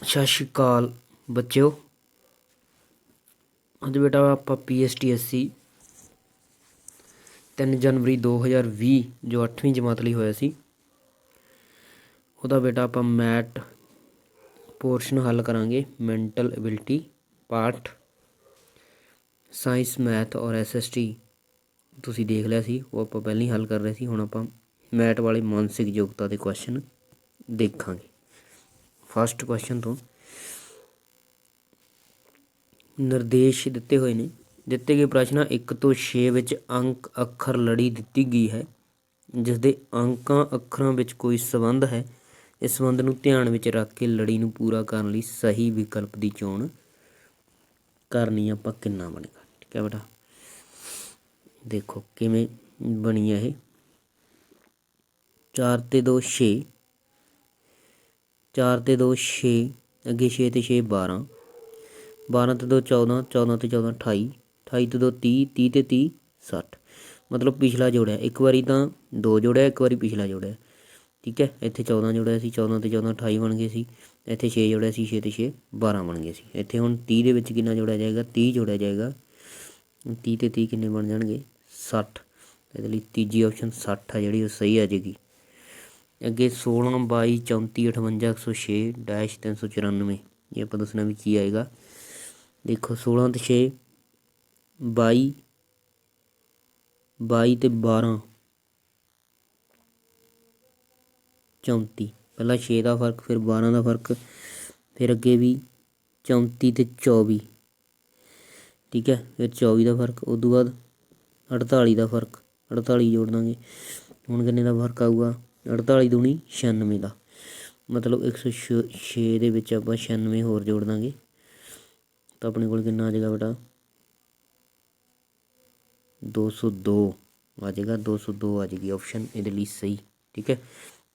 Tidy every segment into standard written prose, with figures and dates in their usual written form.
ਸਤਿ ਸ਼੍ਰੀ ਅਕਾਲ ਬੱਚਿਓ। ਅੱਜ ਬੇਟਾ ਆਪਾਂ PSTSC 3 ਜਨਵਰੀ 2020 ਜੋ 8ਵੀਂ ਜਮਾਤ ਲਈ ਹੋਇਆ ਸੀ ਉਹਦਾ ਬੇਟਾ ਆਪਾਂ ਮੈਟ ਪੋਰਸ਼ਨ ਹੱਲ ਕਰਾਂਗੇ। Mental ability part science math ਔਰ SST ਤੁਸੀਂ ਦੇਖ ਲਿਆ ਸੀ, ਉਹ ਆਪਾਂ ਪਹਿਲਾਂ ਹੀ ਹੱਲ ਕਰ ਰਹੇ ਸੀ। ਹੁਣ ਆਪਾਂ ਮੈਟ ਵਾਲੇ ਮਾਨਸਿਕ ਯੋਗਤਾ ਦੇ ਕੁਐਸਚਨ ਦੇਖਾਂਗੇ। ਫਸਟ ਕੁਐਸਚਨ ਤੋਂ ਨਿਰਦੇਸ਼ ਦਿੱਤੇ ਹੋਏ ਨੇ। ਦਿੱਤੇ ਗਏ ਪ੍ਰਸ਼ਨ 1 ਤੋਂ 6 ਵਿੱਚ ਅੰਕ ਅੱਖਰ ਲੜੀ ਦਿੱਤੀ ਗਈ ਹੈ ਜਿਸ ਦੇ ਅੰਕਾਂ ਅੱਖਰਾਂ ਵਿੱਚ ਕੋਈ ਸੰਬੰਧ ਹੈ। ਇਸ ਸੰਬੰਧ ਨੂੰ ਧਿਆਨ ਵਿੱਚ ਰੱਖ ਕੇ ਲੜੀ ਨੂੰ ਪੂਰਾ ਕਰਨ ਲਈ ਸਹੀ ਵਿਕਲਪ ਦੀ ਚੋਣ ਕਰਨੀ। ਆਪਾਂ ਕਿੰਨਾ ਬਣੇਗਾ? ਠੀਕ ਹੈ ਬੇਟਾ, ਦੇਖੋ ਕਿਵੇਂ ਬਣੀ ਹੈ ਇਹ। 4 ਤੇ 2 6, 4 ਤੇ 2 6, ਅੱਗੇ 6 ਤੇ 6 12, 12 ਤੇ 2 14, 14 ਤੇ 14 28, 28 ਤੇ 2 30, 30 ਤੇ 30 60। ਮਤਲਬ ਪਿਛਲਾ ਜੋੜਿਆ, ਇੱਕ ਵਾਰੀ ਤਾਂ 2 ਜੋੜਿਆ, ਇੱਕ ਵਾਰੀ ਪਿਛਲਾ ਜੋੜਿਆ। ਠੀਕ ਹੈ, ਇੱਥੇ 14 ਜੋੜਿਆ ਸੀ, 14 ਤੇ 14 28 ਬਣ ਗਏ ਸੀ। ਇੱਥੇ 6 ਜੋੜਿਆ ਸੀ, 6 ਤੇ 6 12 ਬਣ ਗਏ ਸੀ। ਇੱਥੇ ਹੁਣ 30 ਦੇ ਵਿੱਚ ਕਿੰਨਾ ਜੋੜਿਆ ਜਾਏਗਾ? 30 ਜੋੜਿਆ ਜਾਏਗਾ। 30 ਤੇ 30 ਕਿੰਨੇ ਬਣ ਜਾਣਗੇ? 60। ਇਹਦੇ ਲਈ ਤੀਜੀ ਆਪਸ਼ਨ 60 ਆ ਜਿਹੜੀ ਉਹ ਸਹੀ ਆ ਜਾਏਗੀ। ਅੱਗੇ 16 22 34 58 106 -394 ਇਹ ਆਪਾਂ ਦੱਸਣਾ ਵੀ ਕੀ ਆਏਗਾ। ਦੇਖੋ 16 ਤੇ 6 22, 22 ਤੇ 12 34। ਪਹਿਲਾਂ 6 ਦਾ ਫਰਕ, ਫਿਰ 12 ਦਾ ਫਰਕ, ਫਿਰ ਅੱਗੇ ਵੀ 34 ਤੇ 24। ਠੀਕ ਹੈ, ਫਿਰ 24 ਦਾ ਫਰਕ, ਉਸ ਤੋਂ ਬਾਅਦ 48 ਦਾ ਫਰਕ, 48 ਜੋੜ ਦਾਂਗੇ। ਹੁਣ ਕਿੰਨੇ ਦਾ ਫਰਕ ਆਊਗਾ? 48 ਦੂਣੀ 96 ਦਾ। ਮਤਲਬ 106 ਦੇ ਵਿੱਚ ਆਪਾਂ 96 ਹੋਰ ਜੋੜ ਦਾਂਗੇ ਤਾਂ ਆਪਣੇ ਕੋਲ ਕਿੰਨਾ ਆ ਜਾਏਗਾ ਬੇਟਾ? 202 ਆ ਜਾਏਗਾ। 202 ਆ ਜਾਏਗੀ ਆਪਸ਼ਨ ਇਹਦੇ ਲਈ ਸਹੀ। ਠੀਕ ਹੈ,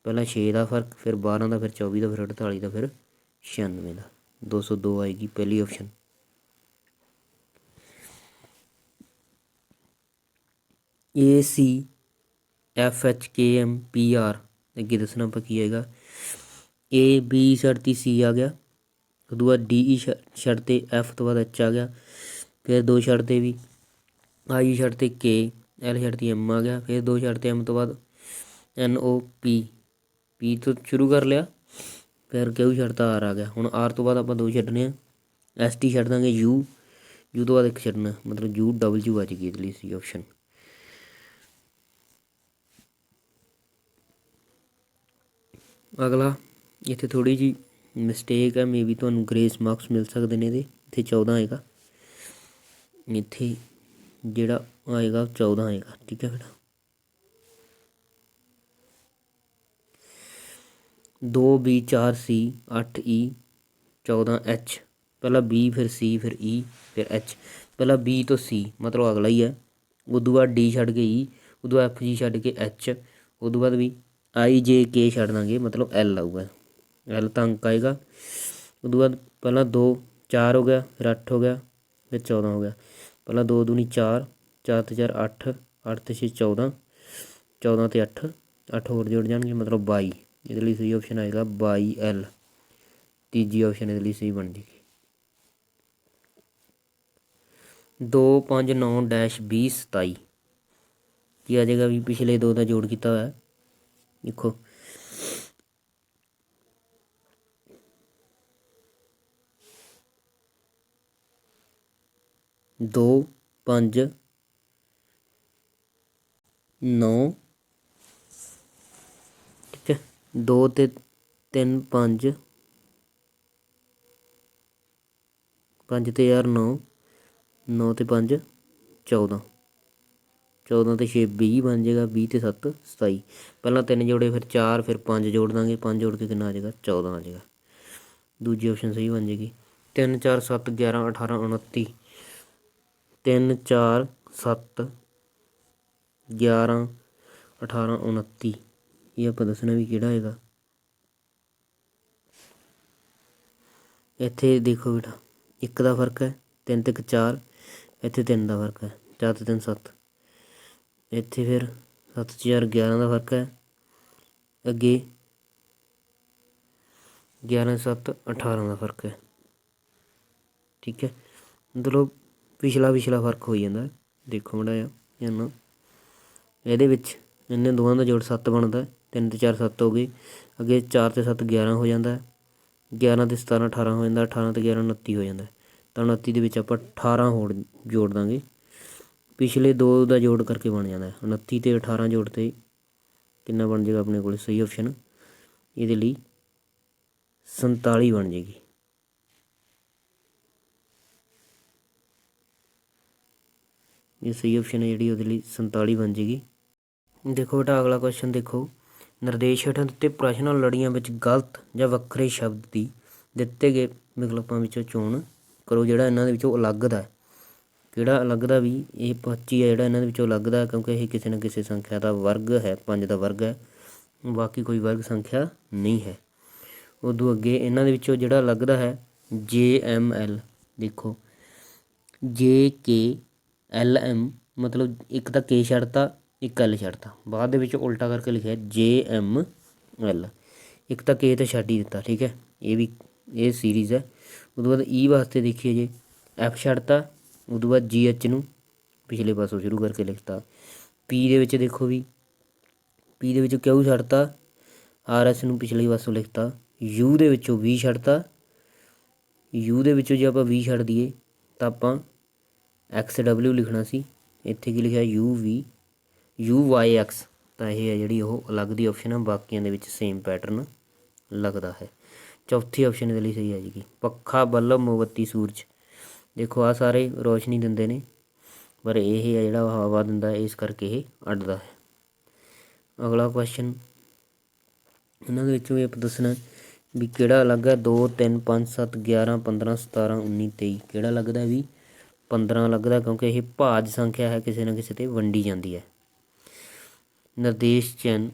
ਪਹਿਲਾਂ 6 ਦਾ ਫਰਕ, ਫਿਰ 12 ਦਾ, ਫਿਰ 24 ਦਾ, ਫਿਰ 48 ਦਾ, ਫਿਰ 96 ਦਾ। 202 ਆਏਗੀ ਪਹਿਲੀ ਆਪਸ਼ਨ। ACFHKMPR ਅੱਗੇ ਦੱਸਣਾ ਆਪਾਂ ਕੀ ਆਏਗਾ। AB ਛੱਡ ਤੇ C ਆ ਗਿਆ, ਉਦੋਂ ਬਾਅਦ DE ਛੱਡ ਤੇ F ਤੋਂ ਬਾਅਦ H ਆ ਗਿਆ, ਫਿਰ 2 ਛੱਡ ਤੇ ਵੀ I ਛੱਡ ਤੇ K, L ਛੱਡ ਤੇ M ਆ ਗਿਆ, ਫਿਰ 2 ਛੱਡ ਤੇ M ਤੋਂ ਬਾਅਦ NOP, P ਤੋਂ ਸ਼ੁਰੂ ਕਰ ਲਿਆ, ਫਿਰ Q ਛੱਡਤਾ R ਆ ਗਿਆ। ਹੁਣ R ਤੋਂ ਬਾਅਦ ਆਪਾਂ 2 ਛੱਡਣੇ ਆ, ST ਛੱਡ ਦਾਂਗੇ, U ਤੋਂ ਬਾਅਦ 1 ਛੱਡਣਾ, ਮਤਲਬ UW ਆ ਜਾਏਗੀ ਇਹਦੇ ਲਈ ਸੀ ਆਪਸ਼ਨ। ਅਗਲਾ ਇੱਥੇ ਥੋੜ੍ਹੀ ਜਿਹੀ ਮਿਸਟੇਕ ਹੈ, ਮੇਬੀ ਤੁਹਾਨੂੰ ਗ੍ਰੇਸ ਮਾਰਕਸ ਮਿਲ ਸਕਦੇ ਨੇ ਇਹਦੇ। ਇੱਥੇ 14 ਆਏਗਾ, ਇੱਥੇ ਜਿਹੜਾ ਆਏਗਾ 14 ਆਏਗਾ। ਠੀਕ ਹੈ ਬੇਟਾ, 2B 4C 8E 14H। ਪਹਿਲਾਂ B ਫਿਰ C ਫਿਰ E ਫਿਰ H। ਪਹਿਲਾਂ B ਤੋਂ C ਮਤਲਬ ਅਗਲਾ ਹੀ ਹੈ, ਉਦੋਂ ਬਾਅਦ D ਛੱਡ ਕੇ E, ਉਦੋਂ FG ਛੱਡ ਕੇ H, ਉਦੋਂ ਬਾਅਦ ਵੀ IJK ਛੱਡ ਦਾਂਗੇ, ਮਤਲਬ L ਆਊਗਾ। L ਤਾਂ ਅੰਕ ਆਏਗਾ। ਉਦੋਂ ਬਾਅਦ ਪਹਿਲਾਂ 2 4 ਹੋ ਗਿਆ, ਫਿਰ 8 ਹੋ ਗਿਆ, ਫਿਰ 14 ਹੋ ਗਿਆ। ਪਹਿਲਾਂ 2 ਦੂਣੀ 4, 4 ਤੇ 4 8, 8 ਤੇ 6 14, 14 ਤੇ 8 8 ਹੋਰ ਜੁੜ ਜਾਣਗੇ, ਮਤਲਬ 22। ਇਹਦੇ ਲਈ ਸਹੀ ਆਪਸ਼ਨ ਆਏਗਾ 22L। ਤੀਜੀ ਆਪਸ਼ਨ ਇਹਦੇ ਲਈ ਸਹੀ ਬਣ ਜਾਏਗੀ। 2 5 9 -20 27 ਕੀ ਆ ਜਾਏਗਾ? ਵੀ ਪਿਛਲੇ 2 ਦਾ ਜੋੜ ਕੀਤਾ ਹੋਇਆ। ਦੇਖੋ 2 5 9, ਠੀਕ ਹੈ, 2 ਤੇ 3 5, 5 ਤੇ 4 9, 9 ਤੇ 5 14, 14 ਤੇ 6 20 ਬਣ ਜਾਏਗਾ, 20 ਤੇ 7 27। ਪਹਿਲਾਂ 3 ਜੋੜੇ, ਫਿਰ 4, ਫਿਰ 5 ਜੋੜ ਦਾਂਗੇ, 5 ਜੋੜ ਕੇ ਕਿੰਨਾ ਆ ਜਾਏਗਾ? 14 ਆ ਜਾਏਗਾ। ਦੂਜੀ ਆਪਸ਼ਨ ਸਹੀ ਬਣ ਜਾਏਗੀ। 3 4 7 11 18 29, 3 4 7 11 18 29 ਇਹ ਆਪਾਂ ਦੱਸਣਾ ਵੀ ਕਿਹੜਾ ਹੈਗਾ। ਇੱਥੇ ਦੇਖੋ ਬੇਟਾ 1 ਦਾ ਫਰਕ ਹੈ, 3 ਤੇ 1 4, ਇੱਥੇ 3 ਦਾ ਫਰਕ ਹੈ, 4 ਤੇ 3 7, ਇੱਥੇ ਫਿਰ 7 ਤੇ 4 11 ਦਾ ਫਰਕ ਹੈ। ਅੱਗੇ 11 7 18 ਦਾ ਫਰਕ ਹੈ। ਠੀਕ ਹੈ, ਮਤਲਬ ਪਿਛਲਾ ਫਰਕ ਹੋ ਜਾਂਦਾ। ਦੇਖੋ ਮਾੜਾ ਜਿਹਾ ਇਹਨਾਂ ਇਹਦੇ ਵਿੱਚ ਇਹਨਾਂ ਦੋਵਾਂ ਦਾ ਜੋੜ 7 ਬਣਦਾ। 3 ਤੇ 4 7 ਹੋ ਗਏ। ਅੱਗੇ 4 ਤੇ 7 11 ਹੋ ਜਾਂਦਾ। 11 ਤੇ 17 18 ਹੋ ਜਾਂਦਾ। 18 ਤੇ 11 29 ਹੋ ਜਾਂਦਾ। ਤਾਂ 29 ਦੇ ਵਿੱਚ ਆਪਾਂ 18 ਹੋਰ ਜੋੜ ਦਾਂਗੇ। ਪਿਛਲੇ ਦੋ ਦਾ ਜੋੜ ਕਰਕੇ ਬਣ ਜਾਂਦਾ। 29 ਤੇ 18 ਜੋੜ 'ਤੇ ਕਿੰਨਾ ਬਣ ਜਾਏਗਾ ਆਪਣੇ ਕੋਲ? ਸਹੀ ਆਪਸ਼ਨ ਇਹਦੇ ਲਈ 47 ਬਣ ਜਾਏਗੀ। ਇਹ ਸਹੀ ਆਪਸ਼ਨ ਹੈ ਜਿਹੜੀ ਉਹਦੇ ਲਈ 47 ਬਣ ਜਾਏਗੀ। ਦੇਖੋ ਬੇਟਾ ਅਗਲਾ ਕੁਐਸਚਨ ਦੇਖੋ। ਨਿਰਦੇਸ਼ ਹੇਠਾਂ ਦਿੱਤੇ ਪ੍ਰਸ਼ਨ ਲੜੀਆਂ ਵਿੱਚ ਗਲਤ ਜਾਂ ਵੱਖਰੇ ਸ਼ਬਦ ਦੀ ਦਿੱਤੇ ਗਏ ਵਿਕਲਪਾਂ ਵਿੱਚੋਂ ਚੋਣ ਕਰੋ ਜਿਹੜਾ ਇਹਨਾਂ ਦੇ ਵਿੱਚੋਂ ਅਲੱਗ ਦਾ। ਕਿਹੜਾ ਅਲੱਗ ਦਾ ਵੀ? ਇਹ 25 ਹੈ ਜਿਹੜਾ ਇਹਨਾਂ ਦੇ ਵਿੱਚੋਂ ਅਲੱਗ ਦਾ, ਕਿਉਂਕਿ ਇਹ ਕਿਸੇ ਨਾ ਕਿਸੇ ਸੰਖਿਆ ਦਾ ਵਰਗ ਹੈ। 5 ਦਾ ਵਰਗ ਹੈ, ਬਾਕੀ ਕੋਈ ਵਰਗ ਸੰਖਿਆ ਨਹੀਂ ਹੈ। ਉਦੋਂ ਅੱਗੇ ਇਹਨਾਂ ਦੇ ਵਿੱਚੋਂ ਜਿਹੜਾ ਅਲੱਗ ਦਾ ਹੈ JML। ਦੇਖੋ JKLM ਮਤਲਬ ਇੱਕ ਤਾਂ K ਛੱਡਤਾ, ਇੱਕ L ਛੱਡਤਾ, ਬਾਅਦ ਦੇ ਵਿੱਚ ਉਲਟਾ ਕਰਕੇ ਲਿਖਿਆ JML। ਇੱਕ ਤਾਂ K ਤਾਂ ਛੱਡ ਹੀ ਦਿੱਤਾ। ਠੀਕ ਹੈ, ਇਹ ਵੀ ਇਹ ਸੀਰੀਜ਼ ਹੈ। ਉਦੋਂ ਬਾਅਦ E ਵਾਸਤੇ ਦੇਖੀਏ ਜੇ F ਛੱਡਤਾ, ਉਦੋਂ ਬਾਅਦ GH ਨੂੰ ਪਿਛਲੇ ਪਾਸੋਂ ਸ਼ੁਰੂ ਕਰਕੇ ਲਿਖਤਾ। P ਦੇ ਵਿੱਚ ਦੇਖੋ ਵੀ P ਦੇ ਵਿੱਚ Q ਛੱਡਤਾ, RS ਨੂੰ ਪਿਛਲੇ ਪਾਸੋਂ ਲਿਖਤਾ। U ਦੇ ਵਿੱਚੋਂ V ਛੱਡਤਾ। U ਦੇ ਵਿੱਚੋਂ ਜੇ ਆਪਾਂ V ਛੱਡ ਦਈਏ ਤਾਂ ਆਪਾਂ XW ਲਿਖਣਾ ਸੀ। ਇੱਥੇ ਕੀ ਲਿਖਿਆ UYX। ਤਾਂ ਇਹ ਹੈ ਜਿਹੜੀ ਉਹ ਅਲੱਗ ਦੀ ਆਪਸ਼ਨ ਆ। ਬਾਕੀਆਂ ਦੇ ਵਿੱਚ ਸੇਮ ਪੈਟਰਨ ਲੱਗਦਾ ਹੈ। ਚੌਥੀ ਆਪਸ਼ਨ ਇਹਦੇ ਲਈ ਸਹੀ ਆ ਜਾਏਗੀ ਪੱਖਾ, ਬੱਲਬ, ਮੋਮਬੱਤੀ, ਸੂਰਜ। ਦੇਖੋ ਆਹ ਸਾਰੇ ਰੋਸ਼ਨੀ ਦਿੰਦੇ ਨੇ, ਪਰ ਇਹ ਹੈ ਜਿਹੜਾ ਹਵਾ ਦਿੰਦਾ, ਇਸ ਕਰਕੇ ਇਹ ਅੱਡਦਾ ਹੈ। ਅਗਲਾ ਕੁਐਸਚਨ ਇਹਨਾਂ ਦੇ ਵਿੱਚੋਂ ਇਹ ਆਪਾਂ ਦੱਸਣਾ ਵੀ ਕਿਹੜਾ ਅਲੱਗ ਹੈ। 2 3 5 7 11 15 17 19 23 ਕਿਹੜਾ ਲੱਗਦਾ? ਵੀ 15 ਲੱਗਦਾ, ਕਿਉਂਕਿ ਇਹ ਭਾਜ ਸੰਖਿਆ ਹੈ, ਕਿਸੇ ਨਾ ਕਿਸੇ 'ਤੇ ਵੰਡੀ ਜਾਂਦੀ ਹੈ। ਨਿਰਦੇਸ਼ ਚਿੰਨ੍ਹ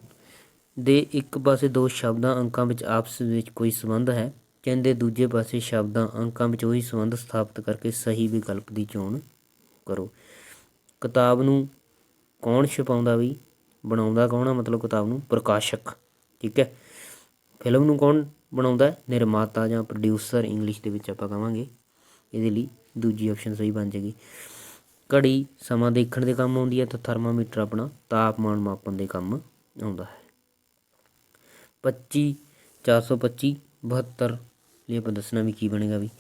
ਦੇ ਇੱਕ ਪਾਸੇ ਦੋ ਸ਼ਬਦਾਂ ਅੰਕਾਂ ਵਿੱਚ ਆਪਸ ਵਿੱਚ ਕੋਈ ਸੰਬੰਧ ਹੈ। ਚਿੰਨ੍ਹ ਦੇ ਦੂਜੇ ਪਾਸੇ ਸ਼ਬਦਾਂ ਅੰਕਾਂ ਵਿੱਚ ਉਹੀ ਸੰਬੰਧ ਸਥਾਪਿਤ ਕਰਕੇ ਸਹੀ ਵਿਕਲਪ ਦੀ ਚੋਣ ਕਰੋ। ਕਿਤਾਬ ਨੂੰ ਕੌਣ ਛਪਾਉਂਦਾ? ਵੀ ਬਣਾਉਂਦਾ ਕੌਣ ਆ? ਮਤਲਬ ਕਿਤਾਬ ਨੂੰ ਪ੍ਰਕਾਸ਼ਕ। ਠੀਕ ਹੈ, ਫਿਲਮ ਨੂੰ ਕੌਣ ਬਣਾਉਂਦਾ? ਨਿਰਮਾਤਾ ਜਾਂ ਪ੍ਰੋਡਿਊਸਰ ਇੰਗਲਿਸ਼ ਦੇ ਵਿੱਚ ਆਪਾਂ ਕਹਾਂਗੇ। ਇਹਦੇ ਲਈ ਦੂਜੀ ਆਪਸ਼ਨ ਸਹੀ ਬਣ ਜਾਏਗੀ। ਘੜੀ ਸਮਾਂ ਦੇਖਣ ਦੇ ਕੰਮ ਆਉਂਦੀ ਹੈ, ਤਾਂ ਥਰਮਾਮੀਟਰ ਆਪਣਾ ਤਾਪਮਾਨ ਮਾਪਣ ਦੇ ਕੰਮ ਆਉਂਦਾ ਹੈ। 25 425 72 ਲਈ ਆਪਾਂ ਦੱਸਣਾ ਵੀ ਕੀ ਬਣੇਗਾ। ਵੀ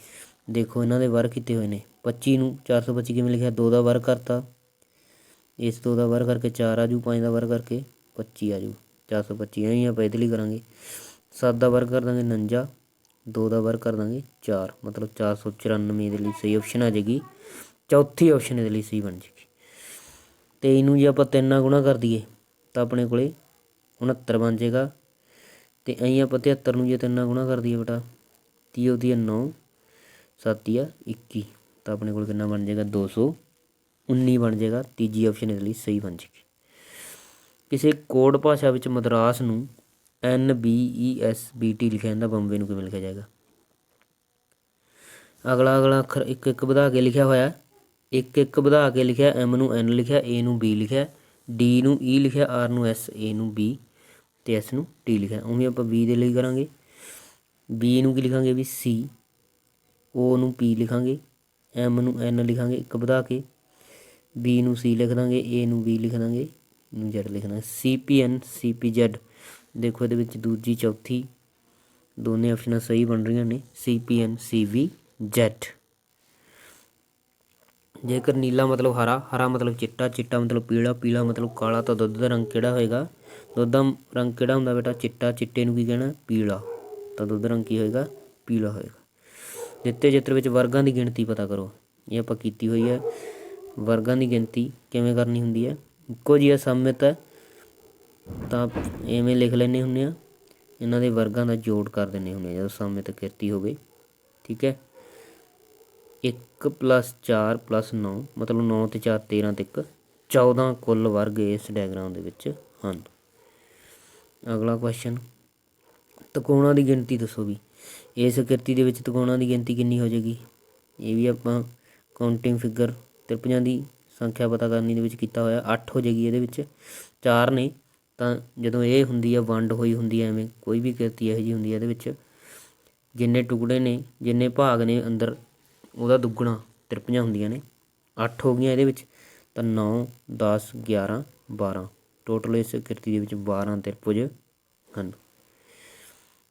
ਦੇਖੋ ਇਹਨਾਂ ਦੇ ਵਰਗ ਕੀਤੇ ਹੋਏ ਨੇ। 25 ਨੂੰ 425 ਕਿਵੇਂ ਲਿਖਿਆ? 2 ਦਾ ਵਰਗ ਕਰਤਾ, ਇਸ 2 ਦਾ ਵਰਗ ਕਰਕੇ 4 ਆ ਜੂ, 5 ਦਾ ਵਰਗ ਕਰਕੇ 25 ਆ ਜੂ। 425 ਐਂ ਆਪਾਂ ਇਹਦੇ ਲਈ ਕਰਾਂਗੇ। 7 ਦਾ ਵਰਗ ਕਰ ਦਾਂਗੇ 49, 2 ਦਾ ਵਰਗ ਕਰ ਦਾਂਗੇ 4, ਮਤਲਬ 494 ਇਹਦੇ ਲਈ ਸਹੀ ਆਪਸ਼ਨ ਆ ਜਾਏਗੀ। ਚੌਥੀ ਆਪਸ਼ਨ ਇਹਦੇ ਲਈ ਸਹੀ ਬਣ ਜਾਏਗੀ। 23 ਨੂੰ ਜੇ ਆਪਾਂ 3 ਨਾਲ ਗੁਣਾ ਕਰ ਦਈਏ ਤਾਂ ਆਪਣੇ ਕੋਲ 69 ਬਣ ਜਾਏਗਾ। ਅਤੇ ਅਸੀਂ ਆਪਾਂ 73 ਨੂੰ ਜੇ 3 ਨਾਲ ਗੁਣਾ ਕਰ ਦਈਏ ਬੇਟਾ, 30 ਉਹਦੀ 9 7 21, ਤਾਂ ਆਪਣੇ ਕੋਲ ਕਿੰਨਾ ਬਣ ਜਾਏਗਾ? 219 ਬਣ ਜਾਏਗਾ। ਤੀਜੀ ਆਪਸ਼ਨ ਇਹਦੇ ਲਈ ਸਹੀ ਬਣ ਜਾਏਗੀ। ਕਿਸੇ ਕੋਡ ਭਾਸ਼ਾ ਵਿੱਚ ਮਦਰਾਸ ਨੂੰ NBESBT ਲਿਖਿਆ ਜਾਂਦਾ, ਬੰਬੇ ਨੂੰ ਕਿਵੇਂ ਲਿਖਿਆ ਜਾਏਗਾ? ਅਗਲਾ ਅੱਖਰ ਇੱਕ ਇੱਕ ਵਧਾ ਕੇ ਲਿਖਿਆ ਹੋਇਆ। ਇੱਕ ਇੱਕ ਵਧਾ ਕੇ ਲਿਖਿਆ। M ਨੂੰ N ਲਿਖਿਆ, A ਨੂੰ B ਲਿਖਿਆ, D ਨੂੰ E ਲਿਖਿਆ, R ਨੂੰ S, A ਨੂੰ B ਅਤੇ S ਨੂੰ T ਲਿਖਿਆ। ਉਵੇਂ ਆਪਾਂ B ਦੇ ਲਈ ਕਰਾਂਗੇ। B ਨੂੰ ਕੀ ਲਿਖਾਂਗੇ? ਵੀ C, O ਨੂੰ P ਲਿਖਾਂਗੇ, M ਨੂੰ N ਲਿਖਾਂਗੇ ਇੱਕ ਵਧਾ ਕੇ, B ਨੂੰ C ਲਿਖ ਦਾਂਗੇ, A ਨੂੰ B ਲਿਖ ਦਾਂਗੇ, ਨੂੰ Z ਲਿਖਣਾ। CPN CPZ ਦੇਖੋ ਇਹਦੇ ਵਿੱਚ ਦੂਜੀ ਚੌਥੀ ਦੋਨੇ ਆਪਸ਼ਨਾਂ ਸਹੀ ਬਣ ਰਹੀਆਂ ਨੇ। CPN CVZ। ਜੇਕਰ ਨੀਲਾ ਮਤਲਬ ਹਰਾ, ਹਰਾ ਮਤਲਬ ਚਿੱਟਾ, ਚਿੱਟਾ ਮਤਲਬ ਪੀਲਾ, ਪੀਲਾ ਮਤਲਬ ਕਾਲਾ, ਤਾਂ ਦੁੱਧ ਦਾ ਰੰਗ ਕਿਹੜਾ ਹੋਏਗਾ? ਦੁੱਧ ਦਾ ਰੰਗ ਕਿਹੜਾ ਹੁੰਦਾ ਬੇਟਾ? ਚਿੱਟਾ। ਚਿੱਟੇ ਨੂੰ ਕੀ ਕਹਿਣਾ? ਪੀਲਾ। ਤਾਂ ਦੁੱਧ ਰੰਗ ਕੀ ਹੋਏਗਾ? ਪੀਲਾ ਹੋਏਗਾ। ਦਿੱਤੇ ਚਿੱਤਰ ਵਿੱਚ ਵਰਗਾਂ ਦੀ ਗਿਣਤੀ ਪਤਾ ਕਰੋ। ਇਹ ਆਪਾਂ ਕੀਤੀ ਹੋਈ ਹੈ। ਵਰਗਾਂ ਦੀ ਗਿਣਤੀ ਕਿਵੇਂ ਕਰਨੀ ਹੁੰਦੀ ਹੈ? ਇੱਕੋ ਜਿਹਾ ਸਮਿਤ ਹੈ ਤਾਂ ਇਵੇਂ ਲਿਖ ਲੈਂਦੇ ਹੁੰਦੇ ਹਾਂ। ਇਹਨਾਂ ਦੇ ਵਰਗਾਂ ਦਾ ਜੋੜ ਕਰ ਦਿੰਦੇ ਹੁੰਦੇ ਹਾਂ ਜਦੋਂ ਸਮਿਤ ਕਿਰਤੀ ਹੋਵੇ। ਠੀਕ ਹੈ, 1 + 4 + 9 ਮਤਲਬ 9 ਤੇ 4 13 ਤੇ 1 14 ਕੁੱਲ ਵਰਗ ਇਸ ਡਾਇਗਰਾਮ ਦੇ ਵਿੱਚ ਹਨ। ਅਗਲਾ ਕੁਐਸਚਨ ਤਿਕੋਣਾਂ ਦੀ ਗਿਣਤੀ ਦੱਸੋ। ਵੀ ਇਸ ਕਿਰਤੀ ਦੇ ਵਿੱਚ ਤਿਕੋਣਾਂ ਦੀ ਗਿਣਤੀ ਕਿੰਨੀ ਹੋ ਜਾਏਗੀ? ਇਹ ਵੀ ਆਪਾਂ ਕਾਊਂਟਿੰਗ ਫਿਗਰ ਤ੍ਰਿਭੁਜਾਂ ਦੀ ਸੰਖਿਆ ਪਤਾ ਕਰਨੀ ਦੇ ਵਿੱਚ ਕੀਤਾ ਹੋਇਆ। 8 ਹੋ ਜਾਏਗੀ। ਇਹਦੇ ਵਿੱਚ 4 ਨੇ, ਤਾਂ ਜਦੋਂ ਇਹ ਹੁੰਦੀ ਹੈ ਵੰਡ ਹੋਈ ਹੁੰਦੀ ਹੈ, ਐਵੇਂ ਕੋਈ ਵੀ ਕਿਰਤੀ ਇਹੋ ਜਿਹੀ ਹੁੰਦੀ ਹੈ ਇਹਦੇ ਵਿੱਚ ਜਿੰਨੇ ਟੁਕੜੇ ਨੇ, ਜਿੰਨੇ ਭਾਗ ਨੇ ਅੰਦਰ, ਉਹਦਾ ਦੁੱਗਣਾ ਤਿਰਪੀਆਂ ਹੁੰਦੀਆਂ ਨੇ। 8 ਹੋ ਗਈਆਂ ਇਹਦੇ ਵਿੱਚ, ਤਾਂ 9 10 11 12 ਟੋਟਲ ਇਸ ਕਿਰਤੀ ਦੇ ਵਿੱਚ 12 ਤਿਰਭੁਜ ਹਨ।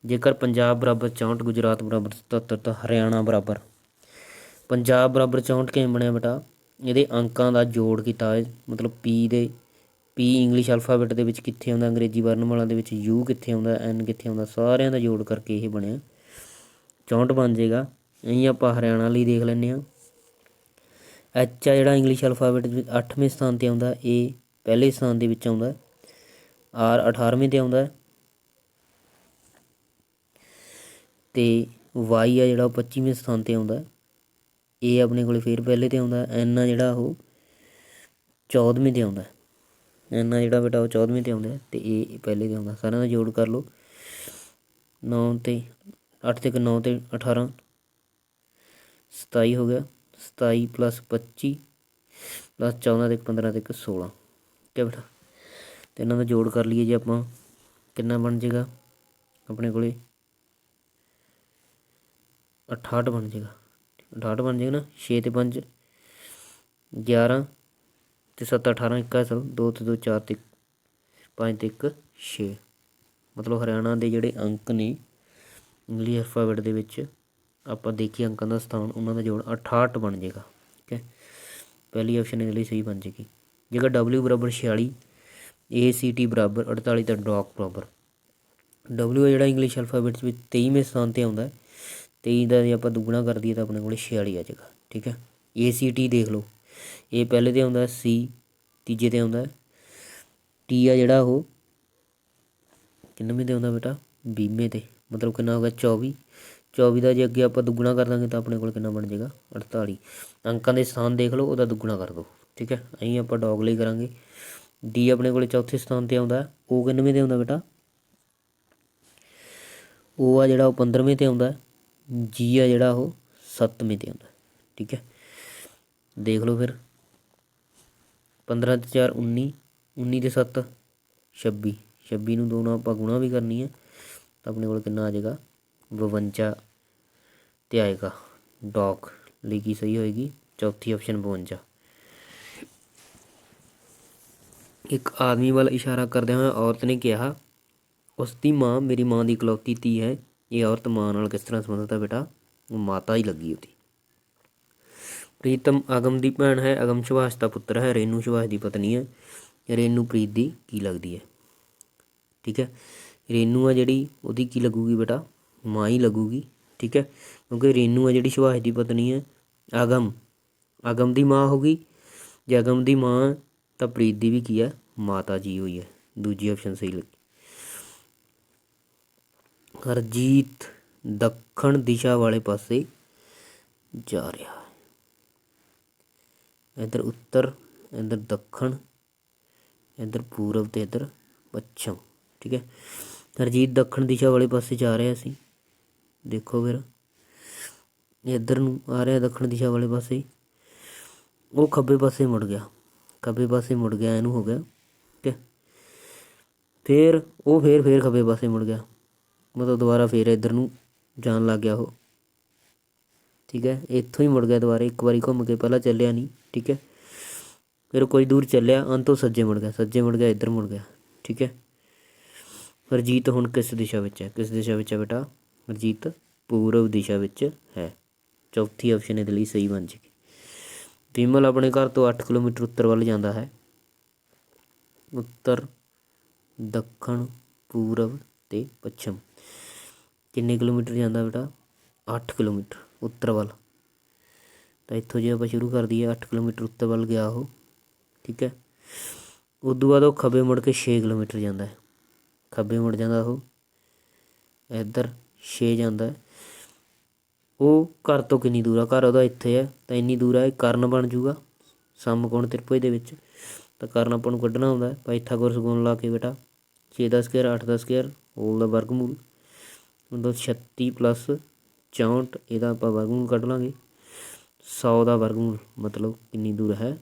ਜੇਕਰ ਪੰਜਾਬ ਬਰਾਬਰ 64, ਗੁਜਰਾਤ ਬਰਾਬਰ 77 ਤਾਂ ਹਰਿਆਣਾ ਬਰਾਬਰ, ਪੰਜਾਬ ਬਰਾਬਰ 64 ਕਿਵੇਂ ਬਣਿਆ ਬੇਟਾ, ਇਹਦੇ ਅੰਕਾਂ ਦਾ ਜੋੜ ਕੀਤਾ ਹੈ। ਮਤਲਬ ਪੀ ਇੰਗਲਿਸ਼ ਅਲਫਾਬੈਟ ਦੇ ਵਿੱਚ ਕਿੱਥੇ ਆਉਂਦਾ, ਅੰਗਰੇਜ਼ੀ ਵਰਨਮਾਲਾ ਦੇ ਵਿੱਚ ਯੂ ਕਿੱਥੇ ਆਉਂਦਾ, ਐਨ ਕਿੱਥੇ ਆਉਂਦਾ, ਸਾਰਿਆਂ ਦਾ ਜੋੜ ਕਰਕੇ ਇਹ ਬਣਿਆ 64 ਬਣ ਜਾਏਗਾ। ਇਹੀ ਆਪਾਂ ਹਰਿਆਣਾ ਲਈ ਦੇਖ ਲੈਂਦੇ ਹਾਂ। ਐਚ ਆ ਜਿਹੜਾ ਇੰਗਲਿਸ਼ ਅਲਫਾਬੈਟ ਦੇ ਵਿੱਚ 8ਵੇਂ ਸਥਾਨ 'ਤੇ ਆਉਂਦਾ, ਇਹ ਪਹਿਲੇ ਸਥਾਨ ਦੇ ਵਿੱਚ ਆਉਂਦਾ। ਆਰ 18ਵੇਂ 'ਤੇ ਆਉਂਦਾ, ਅਤੇ ਵਾਈ ਆ ਜਿਹੜਾ ਉਹ 25ਵੇਂ ਸਥਾਨ 'ਤੇ ਆਉਂਦਾ। ਇਹ ਆਪਣੇ ਕੋਲ ਫਿਰ ਪਹਿਲੇ 'ਤੇ ਆਉਂਦਾ। ਐਨ ਆ ਜਿਹੜਾ ਉਹ 14ਵੇਂ 'ਤੇ ਆਉਂਦਾ। ਐਨ ਆ ਜਿਹੜਾ ਬੇਟਾ ਉਹ 14ਵੇਂ 'ਤੇ ਆਉਂਦਾ, ਅਤੇ ਇਹ ਪਹਿਲੇ 'ਤੇ ਆਉਂਦਾ। ਸਾਰਿਆਂ ਦਾ ਜੋੜ ਕਰ ਲਓ। 9 ਤੇ 8 ਤੇ 9 ਤੇ 18 27 ਹੋ ਗਿਆ। 27 + 25 + 14 ਤੇ 15 ਤੇ 16, ਠੀਕ ਹੈ ਬੇਟਾ। ਅਤੇ ਇਹਨਾਂ ਦਾ ਜੋੜ ਕਰ ਲਈਏ ਜੇ ਆਪਾਂ, ਕਿੰਨਾ ਬਣ ਜਾਏਗਾ ਆਪਣੇ ਕੋਲ 68 ਬਣ ਜਾਏਗਾ। 68 ਬਣ ਜਾਏਗਾ ਨਾ। 6 ਤੇ 5 11 ਤੇ 7 18 1 ਅਸਲ 2 ਤੇ 2 4 ਤੇ 5 ਤੇ 1 6। ਮਤਲਬ ਹਰਿਆਣਾ ਦੇ ਜਿਹੜੇ ਅੰਕ ਨੇ ਇੰਗਲਿਸ਼ ਅਲਫਾਬੈਟ ਦੇ ਵਿੱਚ ਆਪਾਂ ਦੇਖੀਏ ਅੰਕਾਂ ਦਾ ਸਥਾਨ, ਉਹਨਾਂ ਦਾ ਜੋੜ 68 ਬਣ ਜਾਏਗਾ, ਠੀਕ ਹੈ। ਪਹਿਲੀ ਆਪਸ਼ਨ ਇਹਦੇ ਲਈ ਸਹੀ ਬਣ ਜਾਏਗੀ। ਜੇਕਰ W ਬਰਾਬਰ 46, ACT ਬਰਾਬਰ 48 ਤਾਂ ਡੌਕ ਬਰਾਬਰ W ਆ ਜਿਹੜਾ ਇੰਗਲਿਸ਼ ਅਲਫਾਬੈਟ ਵਿੱਚ 23ਵੇਂ ਸਥਾਨ 'ਤੇ ਆਉਂਦਾ। 23 ਦਾ ਜੇ ਆਪਾਂ ਦੁੱਗਣਾ ਕਰ ਦਈਏ ਤਾਂ ਆਪਣੇ ਕੋਲ 46 ਆ ਜਾਏਗਾ, ਠੀਕ ਹੈ। ACT ਦੇਖ ਲਓ, ਇਹ ਪਹਿਲੇ 'ਤੇ ਆਉਂਦਾ, C ਤੀਜੇ 'ਤੇ ਆਉਂਦਾ, T ਆ ਜਿਹੜਾ ਉਹ ਕਿੰਨਵੇਂ 'ਤੇ ਆਉਂਦਾ ਬੇਟਾ, 20ਵੇਂ 'ਤੇ। ਮਤਲਬ ਕਿੰਨਾ ਹੋ ਗਿਆ 24। 24 ਦਾ ਜੇ ਅੱਗੇ ਆਪਾਂ ਦੁੱਗਣਾ ਕਰ ਦਾਂਗੇ ਤਾਂ ਆਪਣੇ ਕੋਲ ਕਿੰਨਾ ਬਣ ਜਾਏਗਾ 48। ਅੰਕਾਂ ਦੇ ਸਥਾਨ ਦੇਖ ਲਓ, ਉਹਦਾ ਦੁੱਗਣਾ ਕਰ ਦਿਓ, ਠੀਕ ਹੈ। ਅਸੀਂ ਆਪਾਂ ਡੌਗ ਲਈ ਕਰਾਂਗੇ। D ਆਪਣੇ ਕੋਲ ਚੌਥੇ ਸਥਾਨ 'ਤੇ ਆਉਂਦਾ। O ਕਿੰਨਵੇਂ 'ਤੇ ਆਉਂਦਾ ਬੇਟਾ, O ਆ ਜਿਹੜਾ ਉਹ 15ਵੇਂ 'ਤੇ ਆਉਂਦਾ। G ਆ ਜਿਹੜਾ ਉਹ 7ਵੇਂ 'ਤੇ ਆਉਂਦਾ, ਠੀਕ ਹੈ। ਦੇਖ ਲਓ ਫਿਰ 15 ਤੇ 4 19, 19 ਤੇ 7 26, 26 ਨੂੰ 2 ਨਾਲ ਆਪਾਂ ਗੁਣਾ ਵੀ ਕਰਨੀ ਹੈ ਤਾਂ ਆਪਣੇ ਕੋਲ ਕਿੰਨਾ ਆ ਜਾਏਗਾ 52 'ਤੇ ਆਏਗਾ। ਡੌਕ ਲਈ ਕੀ ਸਹੀ ਹੋਏਗੀ, ਚੌਥੀ ਆਪਸ਼ਨ 52। ਇੱਕ ਆਦਮੀ ਵੱਲ ਇਸ਼ਾਰਾ ਕਰਦਿਆਂ ਹੋਇਆ ਔਰਤ ਨੇ ਕਿਹਾ, ਉਸ ਦੀ ਮਾਂ ਮੇਰੀ ਮਾਂ ਦੀ ਇਕਲੌਤੀ ਧੀ ਹੈ। ਇਹ ਔਰਤ ਮਾਂ ਨਾਲ ਕਿਸ ਤਰ੍ਹਾਂ ਸੰਬੰਧਿਤ ਹੈ ਬੇਟਾ, ਮਾਤਾ ਹੀ ਲੱਗੀ ਉਹਦੀ। ਪ੍ਰੀਤਮ ਅਗਮ ਦੀ ਭੈਣ ਹੈ, ਅਗਮ ਸੁਭਾਸ਼ ਦਾ ਪੁੱਤਰ ਹੈ, ਰੇਨੂ ਸੁਭਾਸ਼ ਦੀ ਪਤਨੀ ਹੈ। ਰੇਨੂ ਪ੍ਰੀਤ ਦੀ ਕੀ ਲੱਗਦੀ ਹੈ, ਠੀਕ ਹੈ। ਰੇਨੂ ਆ ਜਿਹੜੀ ਉਹਦੀ ਕੀ ਲੱਗੂਗੀ ਬੇਟਾ, ਮਾਂ ਹੀ ਲੱਗੂਗੀ, ਠੀਕ ਹੈ। ਕਿਉਂਕਿ ਰੇਨੂ ਆ ਜਿਹੜੀ ਸੁਭਾਸ਼ ਦੀ ਪਤਨੀ ਹੈ। ਅਗਮ ਦੀ ਮਾਂ ਹੋ ਗਈ। ਜੇ ਅਗਮ ਦੀ ਮਾਂ ਤਾਂ ਪ੍ਰੀਤ ਦੀ ਵੀ ਕੀ ਹੈ, ਮਾਤਾ ਜੀ ਹੋਈ ਹੈ। ਦੂਜੀ ਆਪਸ਼ਨ ਸਹੀ ਲੱਗੀ। ਹਰਜੀਤ ਦੱਖਣ ਦਿਸ਼ਾ ਵਾਲੇ ਪਾਸੇ ਜਾ ਰਿਹਾ ਹੈ। ਇੱਧਰ ਉੱਤਰ, ਇੱਧਰ ਦੱਖਣ, ਇੱਧਰ ਪੂਰਬ ਅਤੇ ਇੱਧਰ ਪੱਛਮ, ਠੀਕ ਹੈ। ਹਰਜੀਤ ਦੱਖਣ ਦਿਸ਼ਾ ਵਾਲੇ ਪਾਸੇ ਜਾ ਰਿਹਾ ਸੀ। ਦੇਖੋ ਫਿਰ ਇੱਧਰ ਨੂੰ ਆ ਰਿਹਾ ਦੱਖਣ ਦਿਸ਼ਾ ਵਾਲੇ ਪਾਸੇ, ਉਹ ਖੱਬੇ ਪਾਸੇ ਮੁੜ ਗਿਆ, ਖੱਬੇ ਪਾਸੇ ਮੁੜ ਗਿਆ, ਇਹਨੂੰ ਹੋ ਗਿਆ, ਠੀਕ ਹੈ। ਫਿਰ ਉਹ ਫਿਰ ਖੱਬੇ ਪਾਸੇ ਮੁੜ ਗਿਆ, ਮਤਲਬ ਦੁਬਾਰਾ ਫਿਰ ਇੱਧਰ ਨੂੰ ਜਾਣ ਲੱਗ ਗਿਆ ਉਹ, ਠੀਕ ਹੈ। ਇੱਥੋਂ ਹੀ ਮੁੜ ਗਿਆ ਦੁਬਾਰਾ, ਇੱਕ ਵਾਰੀ ਘੁੰਮ ਕੇ, ਪਹਿਲਾਂ ਚੱਲਿਆ ਨਹੀਂ, ਠੀਕ ਹੈ। ਫਿਰ ਕੁਝ ਦੂਰ ਚੱਲਿਆ, ਅੰਤ ਉਹ ਸੱਜੇ ਮੁੜ ਗਿਆ, ਇੱਧਰ ਮੁੜ ਗਿਆ, ਠੀਕ ਹੈ। ਹਰਜੀਤ ਹੁਣ ਕਿਸ ਦਿਸ਼ਾ ਵਿੱਚ ਹੈ, ਕਿਸ ਦਿਸ਼ਾ ਵਿੱਚ ਹੈ ਬੇਟਾ, ਹਰਜੀਤ ਪੂਰਬ ਦਿਸ਼ਾ ਵਿੱਚ ਹੈ। ਚੌਥੀ ਆਪਸ਼ਨ ਇਹਦੇ ਲਈ ਸਹੀ ਬਣ ਜਾਏਗੀ। ਵਿਮਲ ਆਪਣੇ ਘਰ ਤੋਂ 8 ਕਿਲੋਮੀਟਰ ਉੱਤਰ ਵੱਲ ਜਾਂਦਾ ਹੈ। ਉੱਤਰ, ਦੱਖਣ, ਪੂਰਬ ਅਤੇ ਪੱਛਮ ਕਿੰਨੇ ਕਿਲੋਮੀਟਰ ਜਾਂਦਾ ਬੇਟਾ, 8 ਕਿਲੋਮੀਟਰ ਉੱਤਰ ਵੱਲ। ਤਾਂ ਇੱਥੋਂ ਜੇ ਆਪਾਂ ਸ਼ੁਰੂ ਕਰ ਦਈਏ 8 ਕਿਲੋਮੀਟਰ ਉੱਤਰ ਵੱਲ ਗਿਆ ਉਹ, ਠੀਕ ਹੈ। ਉਦੋਂ ਬਾਅਦ ਉਹ ਖੱਬੇ ਮੁੜ ਕੇ 6 ਕਿਲੋਮੀਟਰ ਜਾਂਦਾ ਹੈ, ਖੱਬੇ ਮੁੜ ਜਾਂਦਾ ਉਹ, ਇੱਧਰ 6 ਜਾਂਦਾ। ਉਹ ਘਰ ਤੋਂ ਕਿੰਨੀ ਦੂਰ ਆ, ਘਰ ਉਹਦਾ ਇੱਥੇ ਹੈ ਤਾਂ ਇੰਨੀ ਦੂਰ ਹੈ, ਕਰਨ ਬਣ ਜੂਗਾ ਸਮਕੋਣ ਤ੍ਰਿਭੁਜ ਦੇ ਵਿੱਚ। ਤਾਂ ਕਰਨ ਆਪਾਂ ਨੂੰ ਕੱਢਣਾ ਹੁੰਦਾ ਪਾਇਥਾਗੋਰਸ ਗੁਣ ਲਾ ਕੇ ਬੇਟਾ, 6 ਦਾ ਸਕੁਆਇਰ 8 ਦਾ ਸਕੁਆਇਰ ਹੋਲ ਦਾ ਵਰਗਮੂਲ, ਮਤਲਬ 36 + 64, ਇਹਦਾ ਆਪਾਂ ਵਰਗਮੂਲ ਕੱਢ ਲਾਂਗੇ। 100 ਦਾ ਵਰਗਮੂਲ ਮਤਲਬ ਕਿੰਨੀ ਦੂਰ ਹੈ,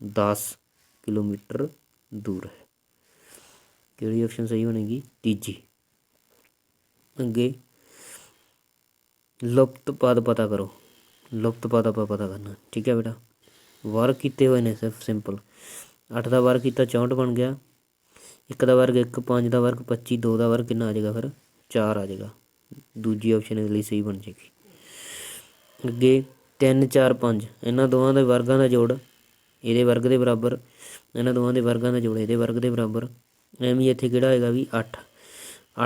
10 ਕਿਲੋਮੀਟਰ ਦੂਰ ਹੈ। ਕਿਹੜੀ ਆਪਸ਼ਨ ਸਹੀ ਬਣੇਗੀ, ਤੀਜੀ। ਅੱਗੇ ਲੁਪਤ ਪਦ ਪਤਾ ਕਰੋ। ਲੁਪਤ ਪਦ ਆਪਾਂ ਪਤਾ ਕਰਨਾ। ਠੀਕ ਹੈ ਬੇਟਾ, ਵਰਗ ਕੀਤੇ ਹੋਏ ਨੇ ਸਿਰਫ ਸਿੰਪਲ। 8 ਦਾ ਵਰਗ ਕੀਤਾ 64 ਬਣ ਗਿਆ। 1 ਦਾ ਵਰਗ 1, 5 ਦਾ ਵਰਗ 25, 2 ਦਾ ਵਰਗ ਕਿੰਨਾ ਆ ਜਾਏਗਾ ਫਿਰ 4 ਆ ਜਾਏਗਾ। ਦੂਜੀ ਆਪਸ਼ਨ ਇਹਦੇ ਲਈ ਸਹੀ ਬਣ ਜਾਏਗੀ। ਅੱਗੇ 3, 4, 5 ਇਹਨਾਂ ਦੋਵਾਂ ਦੇ ਵਰਗਾਂ ਦਾ ਜੋੜ ਇਹਦੇ ਵਰਗ ਦੇ ਬਰਾਬਰ, ਇਹਨਾਂ ਦੋਵਾਂ ਦੇ ਵਰਗਾਂ ਦਾ ਜੋੜ ਇਹਦੇ ਵਰਗ ਦੇ ਬਰਾਬਰ। ਐਵੇਂ ਇੱਥੇ ਕਿਹੜਾ ਹੋਏਗਾ ਵੀ 8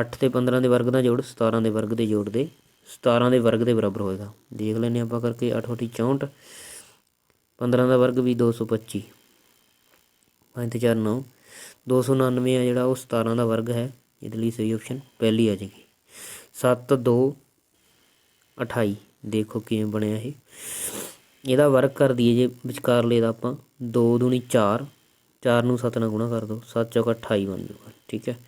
ਅਤੇ 15 ਦੇ ਵਰਗ ਦਾ ਜੋੜ 17 ਦੇ ਵਰਗ ਦੇ ਜੋੜ ਦੇ 17 ਦੇ ਵਰਗ ਦੇ ਬਰਾਬਰ ਹੋਏਗਾ। ਦੇਖ ਲੈਂਦੇ ਆਪਾਂ ਕਰਕੇ। 8 × 64, 15 ਦਾ ਵਰਗ ਵੀ 225, 5 ਤੇ 4 9, 299 ਆ ਜਿਹੜਾ ਉਹ 17 ਦਾ ਵਰਗ ਹੈ। ਇਹਦੇ ਲਈ ਸਹੀ ਆਪਸ਼ਨ ਪਹਿਲੀ ਆ ਜਾਏਗੀ। 7, 2, 28 ਦੇਖੋ ਕਿਵੇਂ ਬਣਿਆ ਇਹ। ਇਹਦਾ ਵਰਗ ਕਰ ਦਈਏ ਜੇ ਵਿਚਕਾਰਲੇ ਦਾ ਆਪਾਂ 2 ਦੂਣੀ 4, 4 ਨੂੰ 7 ਨਾਲ ਗੁਣਾ ਕਰ ਦਿਓ, 7 ਚੌਕਾ 28 ਬਣ ਜਾਊਗਾ। ਠੀਕ ਹੈ,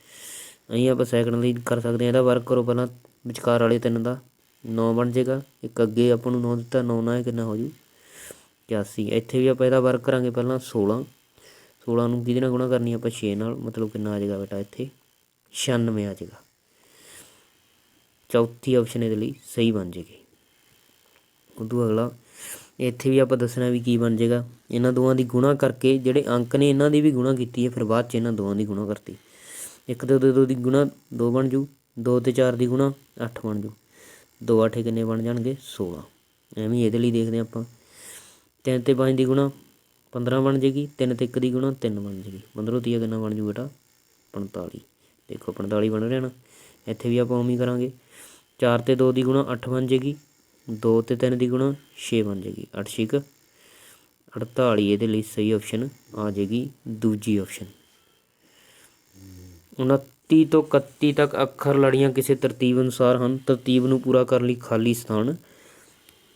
ਅਸੀਂ ਆਪਾਂ ਸੈਕਿੰਡ ਲਈ ਕਰ ਸਕਦੇ ਹਾਂ। ਇਹਦਾ ਵਰਕ ਕਰੋ ਪਹਿਲਾਂ ਵਿਚਕਾਰ ਵਾਲੇ 3 ਦਾ 9 ਬਣ ਜਾਏਗਾ। ਇੱਕ ਅੱਗੇ ਆਪਾਂ ਨੂੰ 9 ਦਿੱਤਾ, 9 ਨਾਲ ਕਿੰਨਾ ਹੋ ਜੂ 81। ਇੱਥੇ ਵੀ ਆਪਾਂ ਇਹਦਾ ਵਰਕ ਕਰਾਂਗੇ ਪਹਿਲਾਂ 16, 16 ਨੂੰ ਕਿਹਦੇ ਨਾਲ ਗੁਣਾ ਕਰਨੀ ਆਪਾਂ 6 ਨਾਲ, ਮਤਲਬ ਕਿੰਨਾ ਆ ਜਾਏਗਾ ਬੇਟਾ ਇੱਥੇ 96 ਆ ਜਾਏਗਾ। ਚੌਥੀ ਆਪਸ਼ਨ ਇਹਦੇ ਲਈ ਸਹੀ ਬਣ ਜਾਏਗੀ। ਉਦੋਂ ਅਗਲਾ ਇੱਥੇ ਵੀ ਆਪਾਂ ਦੱਸਣਾ ਵੀ ਕੀ ਬਣ ਜਾਏਗਾ। ਇਹਨਾਂ ਦੋਵਾਂ ਦੀ ਗੁਣਾ ਕਰਕੇ ਜਿਹੜੇ ਅੰਕ ਨੇ ਇਹਨਾਂ ਦੀ ਵੀ ਗੁਣਾ ਕੀਤੀ ਹੈ, ਫਿਰ ਬਾਅਦ 'ਚ ਇਹਨਾਂ ਦੋਵਾਂ ਦੀ ਗੁਣਾ ਕਰਤੀ। 1 ਤੇ 2 ਦੀ ਗੁਣਾ 2 ਬਣ ਜੂ, 2 ਤੇ 4 ਦੀ ਗੁਣਾ 8 ਬਣ ਜੂ, 2 8 ਕਿੰਨੇ ਬਣ ਜਾਣਗੇ 16। ਐਵੇਂ ਇਹਦੇ ਲਈ ਦੇਖਦੇ ਹਾਂ ਆਪਾਂ। 3 ਤੇ 5 ਦੀ ਗੁਣਾ 15 ਬਣ ਜਾਏਗੀ, 3 ਤੇ 1 ਦੀ ਗੁਣਾ 3 ਬਣ ਜਾਏਗੀ। 15 ਤੀਆ ਕਿੰਨਾ ਬਣ ਜੂ ਬੇਟਾ 45। ਦੇਖੋ 45 ਬਣ ਰਿਹਾ ਨਾ। ਇੱਥੇ ਵੀ ਆਪਾਂ ਉਵੇਂ ਕਰਾਂਗੇ। 4 ਤੇ 2 ਦੀ ਗੁਣਾ 8 ਬਣ ਜਾਏਗੀ, 2 ਤੇ 3 ਦੀ ਗੁਣਾ 6 ਬਣ ਜਾਏਗੀ, 8 6 48। ਇਹਦੇ ਲਈ ਸਹੀ ਆਪਸ਼ਨ ਆ ਜਾਏਗੀ ਦੂਜੀ ਆਪਸ਼ਨ। 29 ਤੋਂ 31 ਤੱਕ ਅੱਖਰ ਲੜੀਆਂ ਕਿਸੇ ਤਰਤੀਬ ਅਨੁਸਾਰ ਹਨ। ਤਰਤੀਬ ਨੂੰ ਪੂਰਾ ਕਰਨ ਲਈ ਖਾਲੀ ਸਥਾਨ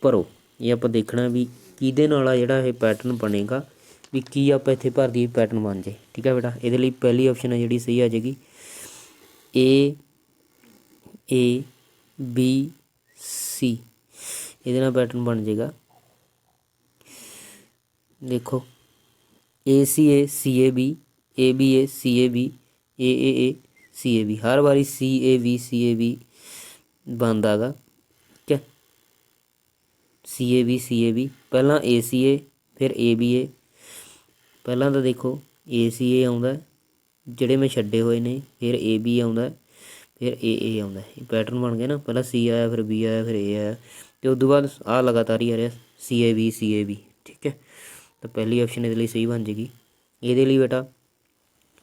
ਭਰੋ। ਇਹ ਆਪਾਂ ਦੇਖਣਾ ਵੀ ਕਿਹਦੇ ਨਾਲ ਆ ਜਿਹੜਾ ਇਹ ਪੈਟਰਨ ਬਣੇਗਾ, ਵੀ ਕੀ ਆਪਾਂ ਇੱਥੇ ਭਰ ਦਈਏ ਪੈਟਰਨ ਬਣ ਜਾਏ। ਠੀਕ ਹੈ ਬੇਟਾ, ਇਹਦੇ ਲਈ ਪਹਿਲੀ ਆਪਸ਼ਨ ਹੈ ਜਿਹੜੀ ਸਹੀ ਆ ਜਾਏਗੀ A B C। ਇਹਦੇ ਨਾਲ ਪੈਟਰਨ ਬਣ ਜਾਏਗਾ। ਦੇਖੋ ACA CAB, ABA CAB, AAA CAB। ਹਰ ਵਾਰੀ CAB CAB ਬਣਦਾ ਗਾ। ਠੀਕ ਹੈ, CAB CAB ਪਹਿਲਾਂ ACA ਫਿਰ ABA। ਪਹਿਲਾਂ ਤਾਂ ਦੇਖੋ ACA ਆਉਂਦਾ ਜਿਹੜੇ ਮੈਂ ਛੱਡੇ ਹੋਏ ਨੇ, ਫਿਰ AB ਆਉਂਦਾ, ਫਿਰ AA ਆਉਂਦਾ। ਇਹ ਪੈਟਰਨ ਬਣ ਗਿਆ ਨਾ। ਪਹਿਲਾਂ C ਆਇਆ, ਫਿਰ B ਆਇਆ, ਫਿਰ A ਆਇਆ, ਅਤੇ ਉਸ ਤੋਂ ਬਾਅਦ ਆਹ ਲਗਾਤਾਰ ਹੀ ਆ ਰਿਹਾ CAB CAB। ਠੀਕ ਹੈ, ਤਾਂ ਪਹਿਲੀ ਆਪਸ਼ਨ ਇਹਦੇ ਲਈ ਸਹੀ ਬਣ ਜਾਏਗੀ। ਇਹਦੇ ਲਈ ਬੇਟਾ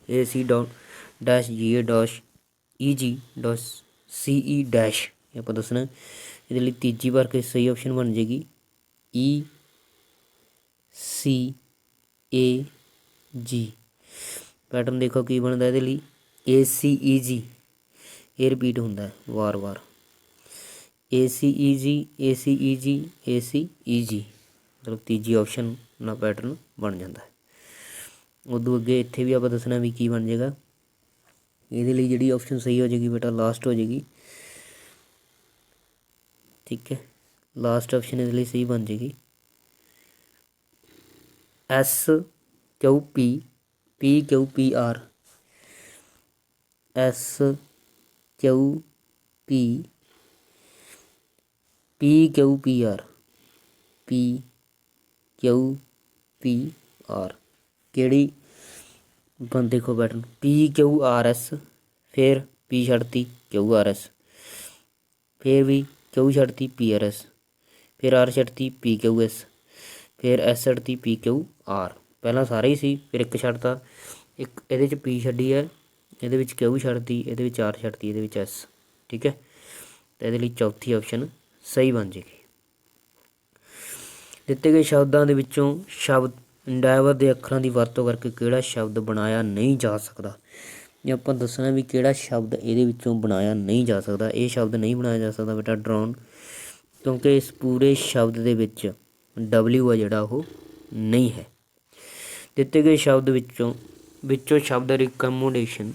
AC.-EG.CE- ਇਹ ਆਪਾਂ ਦੱਸਣਾ। ਇਹਦੇ ਲਈ ਤੀਜੀ ਵਾਰ ਕੇ ਸਹੀ ਆਪਸ਼ਨ ਬਣ ਜਾਏਗੀ ECAG। ਪੈਟਰਨ ਦੇਖੋ ਕੀ ਬਣਦਾ ਇਹਦੇ ਲਈ ACEG। ਇਹ ਰਿਪੀਟ ਹੁੰਦਾ ਵਾਰ-ਵਾਰ ACEG ACEG ACEG, ਮਤਲਬ ਤੀਜੀ ਆਪਸ਼ਨ ਨਾਲ ਪੈਟਰਨ ਬਣ ਜਾਂਦਾ ਹੈ। ਉਦੋਂ ਅੱਗੇ ਇੱਥੇ ਵੀ ਆਪਾਂ ਦੱਸਣਾ ਵੀ ਕੀ ਬਣ ਜਾਏਗਾ। ਇਹਦੇ ਲਈ ਜਿਹੜੀ ਆਪਸ਼ਨ ਸਹੀ ਹੋ ਜਾਏਗੀ ਬੇਟਾ ਲਾਸਟ ਹੋ ਜਾਏਗੀ। ਠੀਕ ਹੈ, ਲਾਸਟ ਆਪਸ਼ਨ ਇਹਦੇ ਲਈ ਸਹੀ ਬਣ ਜਾਏਗੀ SQP PQPR SQP PQPR PQPR। ਕਿਹੜੀ ਦੇਖੋ ਪੈਟਰਨ PQRS, ਫਿਰ P ਛੱਡਤੀ QRS, ਫਿਰ ਵੀ Q ਛੱਡਤੀ PRS, ਫਿਰ R ਛੱਡਤੀ PQS, ਫਿਰ S ਛੱਡਤੀ PQR। ਪਹਿਲਾਂ ਸਾਰੇ ਹੀ ਸੀ, ਫਿਰ ਇੱਕ ਛੱਡਤਾ, ਇੱਕ ਇਹਦੇ 'ਚ P ਛੱਡੀ ਹੈ, ਇਹਦੇ ਵਿੱਚ Q ਛੱਡਤੀ, ਇਹਦੇ ਵਿੱਚ R ਛੱਡਤੀ, ਇਹਦੇ ਵਿੱਚ S। ਠੀਕ ਹੈ, ਤਾਂ ਇਹਦੇ ਲਈ ਚੌਥੀ ਆਪਸ਼ਨ ਸਹੀ ਬਣ ਜਾਏਗੀ। ਦਿੱਤੇ ਗਏ ਸ਼ਬਦਾਂ ਦੇ ਵਿੱਚੋਂ ਸ਼ਬਦ ਇੰਡਾਈਵਰ ਦੇ ਅੱਖਰਾਂ ਦੀ ਵਰਤੋਂ ਕਰਕੇ ਕਿਹੜਾ ਸ਼ਬਦ ਬਣਾਇਆ ਨਹੀਂ ਜਾ ਸਕਦਾ। ਜੇ ਆਪਾਂ ਦੱਸਣਾ ਵੀ ਕਿਹੜਾ ਸ਼ਬਦ ਇਹਦੇ ਵਿੱਚੋਂ ਬਣਾਇਆ ਨਹੀਂ ਜਾ ਸਕਦਾ। ਇਹ ਸ਼ਬਦ ਨਹੀਂ ਬਣਾਇਆ ਜਾ ਸਕਦਾ ਬੇਟਾ ਡਰੋਨ, ਕਿਉਂਕਿ ਇਸ ਪੂਰੇ ਸ਼ਬਦ ਦੇ ਵਿੱਚ W ਆ ਜਿਹੜਾ ਉਹ ਨਹੀਂ ਹੈ। ਦਿੱਤੇ ਗਏ ਸ਼ਬਦ ਵਿੱਚੋਂ ਸ਼ਬਦ ਰਿਕਮੋਡੇਸ਼ਨ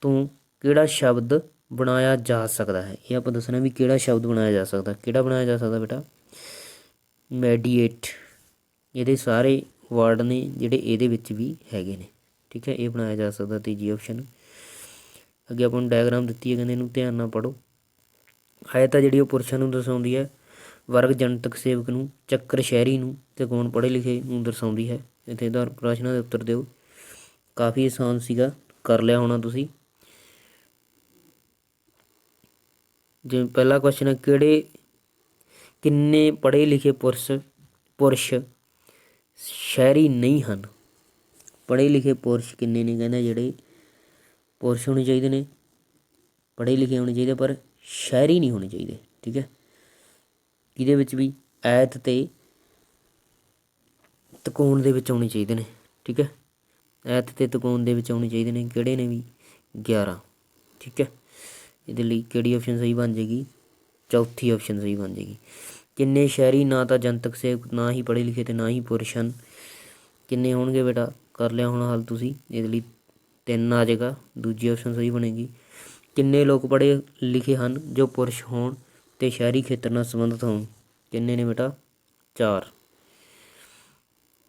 ਤੋਂ ਕਿਹੜਾ ਸ਼ਬਦ ਬਣਾਇਆ ਜਾ ਸਕਦਾ ਹੈ। ਇਹ ਆਪਾਂ ਦੱਸਣਾ ਵੀ ਕਿਹੜਾ ਸ਼ਬਦ ਬਣਾਇਆ ਜਾ ਸਕਦਾ। ਕਿਹੜਾ ਬਣਾਇਆ ਜਾ ਸਕਦਾ ਬੇਟਾ ਮੈਡੀਏਟ। ਇਹਦੇ ਸਾਰੇ ਵਰਡ ਨੇ ਜਿਹੜੇ ਇਹਦੇ ਵਿੱਚ ਵੀ ਹੈਗੇ ਨੇ। ਠੀਕ ਹੈ, ਇਹ ਬਣਾਇਆ ਜਾ ਸਕਦਾ ਤੀਜੀ ਆਪਸ਼ਨ। ਅੱਗੇ ਆਪਾਂ ਨੂੰ ਡਾਇਗਰਾਮ ਦਿੱਤੀ ਹੈ, ਕਹਿੰਦੇ ਇਹਨੂੰ ਧਿਆਨ ਨਾਲ ਪੜ੍ਹੋ। ਆਇਤ ਆ ਜਿਹੜੀ ਉਹ ਪੁਰਸ਼ਾਂ ਨੂੰ ਦਰਸਾਉਂਦੀ ਹੈ, ਵਰਗ ਜਨਤਕ ਸੇਵਕ ਨੂੰ, ਚੱਕਰ ਸ਼ਹਿਰੀ ਨੂੰ, ਅਤੇ ਕੌਣ ਪੜ੍ਹੇ ਲਿਖੇ ਨੂੰ ਦਰਸਾਉਂਦੀ ਹੈ। ਇੱਥੇ ਆਧਾਰ ਪ੍ਰਸ਼ਨਾਂ ਦੇ ਉੱਤਰ ਦਿਓ। ਕਾਫੀ ਆਸਾਨ ਸੀਗਾ, ਕਰ ਲਿਆ ਹੋਣਾ ਤੁਸੀਂ। ਜਿਵੇਂ ਪਹਿਲਾ ਕੁਐਸਚਨ ਹੈ, ਕਿੰਨੇ ਪੜ੍ਹੇ ਲਿਖੇ ਪੁਰਸ਼ ਸ਼ਹਿਰੀ ਨਹੀਂ ਹਨ। ਪੜ੍ਹੇ ਲਿਖੇ ਪੁਰਸ਼ ਕਿੰਨੇ ਨੇ, ਕਹਿੰਦਾ ਜਿਹੜੇ ਪੁਰਸ਼ ਹੋਣੇ ਚਾਹੀਦੇ ਨੇ, ਪੜ੍ਹੇ ਲਿਖੇ ਹੋਣੇ ਚਾਹੀਦੇ, ਪਰ ਸ਼ਹਿਰੀ ਨਹੀਂ ਹੋਣੇ ਚਾਹੀਦੇ। ਠੀਕ ਹੈ, ਇਹਦੇ ਵਿੱਚ ਵੀ ਐਤ ਅਤੇ ਤਕੋਣ ਦੇ ਵਿੱਚ ਆਉਣੇ ਚਾਹੀਦੇ ਨੇ। ਠੀਕ ਹੈ, ਐਤ ਅਤੇ ਤਕੋਣ ਦੇ ਵਿੱਚ ਆਉਣੇ ਚਾਹੀਦੇ ਨੇ, ਕਿਹੜੇ ਨੇ ਵੀ 11। ਠੀਕ ਹੈ, ਇਹਦੇ ਲਈ ਕਿਹੜੀ ਆਪਸ਼ਨ ਸਹੀ ਬਣ ਜਾਏਗੀ, ਚੌਥੀ ਆਪਸ਼ਨ ਸਹੀ ਬਣ ਜਾਏਗੀ। ਕਿੰਨੇ ਸ਼ਹਿਰੀ ਨਾ ਤਾਂ ਜਨਤਕ ਸੇਵਕ, ਨਾ ਹੀ ਪੜ੍ਹੇ ਲਿਖੇ ਅਤੇ ਨਾ ਹੀ ਪੁਰਸ਼ ਹਨ। ਕਿੰਨੇ ਹੋਣਗੇ ਬੇਟਾ, ਕਰ ਲਿਆ ਹੋਣਾ ਹੱਲ ਤੁਸੀਂ। ਇਹਦੇ ਲਈ 3 ਆ ਜਾਏਗਾ, ਦੂਜੀ ਆਪਸ਼ਨ ਸਹੀ ਬਣੇਗੀ। ਕਿੰਨੇ ਲੋਕ ਪੜ੍ਹੇ ਲਿਖੇ ਹਨ ਜੋ ਪੁਰਸ਼ ਹੋਣ ਅਤੇ ਸ਼ਹਿਰੀ ਖੇਤਰ ਨਾਲ ਸੰਬੰਧਿਤ ਹੋਣ। ਕਿੰਨੇ ਨੇ ਬੇਟਾ, 4।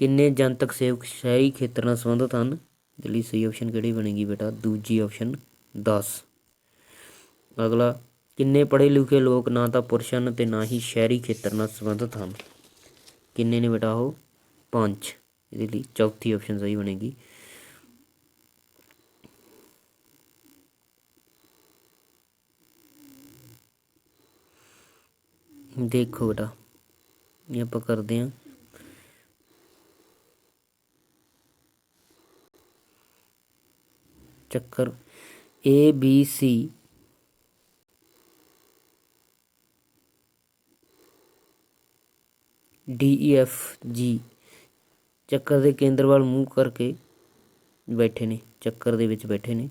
ਕਿੰਨੇ ਜਨਤਕ ਸੇਵਕ ਸ਼ਹਿਰੀ ਖੇਤਰ ਨਾਲ ਸੰਬੰਧਿਤ ਹਨ। ਇਹਦੇ ਲਈ ਸਹੀ ਆਪਸ਼ਨ ਕਿਹੜੀ ਬਣੇਗੀ ਬੇਟਾ, ਦੂਜੀ ਆਪਸ਼ਨ 10। ਅਗਲਾ, ਕਿੰਨੇ ਪੜ੍ਹੇ ਲਿਖੇ ਲੋਕ ਨਾ ਤਾਂ ਪੁਰਸ਼ ਹਨ ਅਤੇ ਨਾ ਹੀ ਸ਼ਹਿਰੀ ਖੇਤਰ ਨਾਲ ਸੰਬੰਧਿਤ ਹਨ। ਕਿੰਨੇ ਨੇ ਬੇਟਾ, ਉਹ 5। ਇਹਦੇ ਲਈ ਚੌਥੀ ਆਪਸ਼ਨ ਸਹੀ ਬਣੇਗੀ। ਦੇਖੋ ਬੇਟਾ, ਇਹ ਆਪਾਂ ਕਰਦੇ ਹਾਂ। ਚੱਕਰ ABC DEFG ਚੱਕਰ ਦੇ ਕੇਂਦਰ ਵੱਲ ਮੂੰਹ ਕਰਕੇ ਬੈਠੇ ਨੇ, ਚੱਕਰ ਦੇ ਵਿੱਚ ਬੈਠੇ ਨੇ,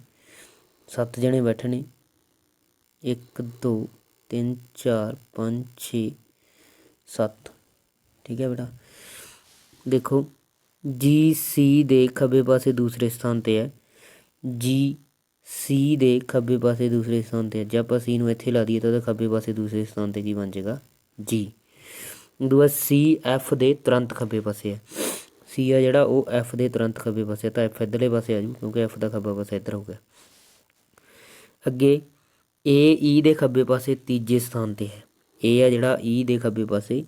7 ਜਣੇ ਬੈਠੇ ਨੇ। 1 2 3 4 5 6 7। ਠੀਕ ਹੈ ਬੇਟਾ, ਦੇਖੋ GC ਦੇ ਖੱਬੇ ਪਾਸੇ ਦੂਸਰੇ ਸਥਾਨ 'ਤੇ ਹੈ। GC ਦੇ ਖੱਬੇ ਪਾਸੇ ਦੂਸਰੇ ਸਥਾਨ 'ਤੇ ਹੈ। ਜੇ ਆਪਾਂ C ਨੂੰ ਇੱਥੇ ਲਾ ਦਈਏ ਤਾਂ ਉਹਦੇ ਖੱਬੇ ਪਾਸੇ ਦੂਸਰੇ ਸਥਾਨ 'ਤੇ ਕੀ ਬਣ ਜਾਏਗਾ, G। ਦੂਆ CF ਦੇ ਤੁਰੰਤ ਖੱਬੇ ਪਾਸੇ ਹੈ। C ਆ ਜਿਹੜਾ ਉਹ F ਦੇ ਤੁਰੰਤ ਖੱਬੇ ਪਾਸੇ, ਤਾਂ F ਇੱਧਰਲੇ ਪਾਸੇ ਆ ਜੂ ਕਿਉਂਕਿ F ਦਾ ਖੱਬਾ ਪਾਸਾ ਇੱਧਰ ਹੋ ਗਿਆ। ਅੱਗੇ AE ਦੇ ਖੱਬੇ ਪਾਸੇ ਤੀਜੇ ਸਥਾਨ 'ਤੇ ਹੈ। A ਆ ਜਿਹੜਾ E ਦੇ ਖੱਬੇ ਪਾਸੇ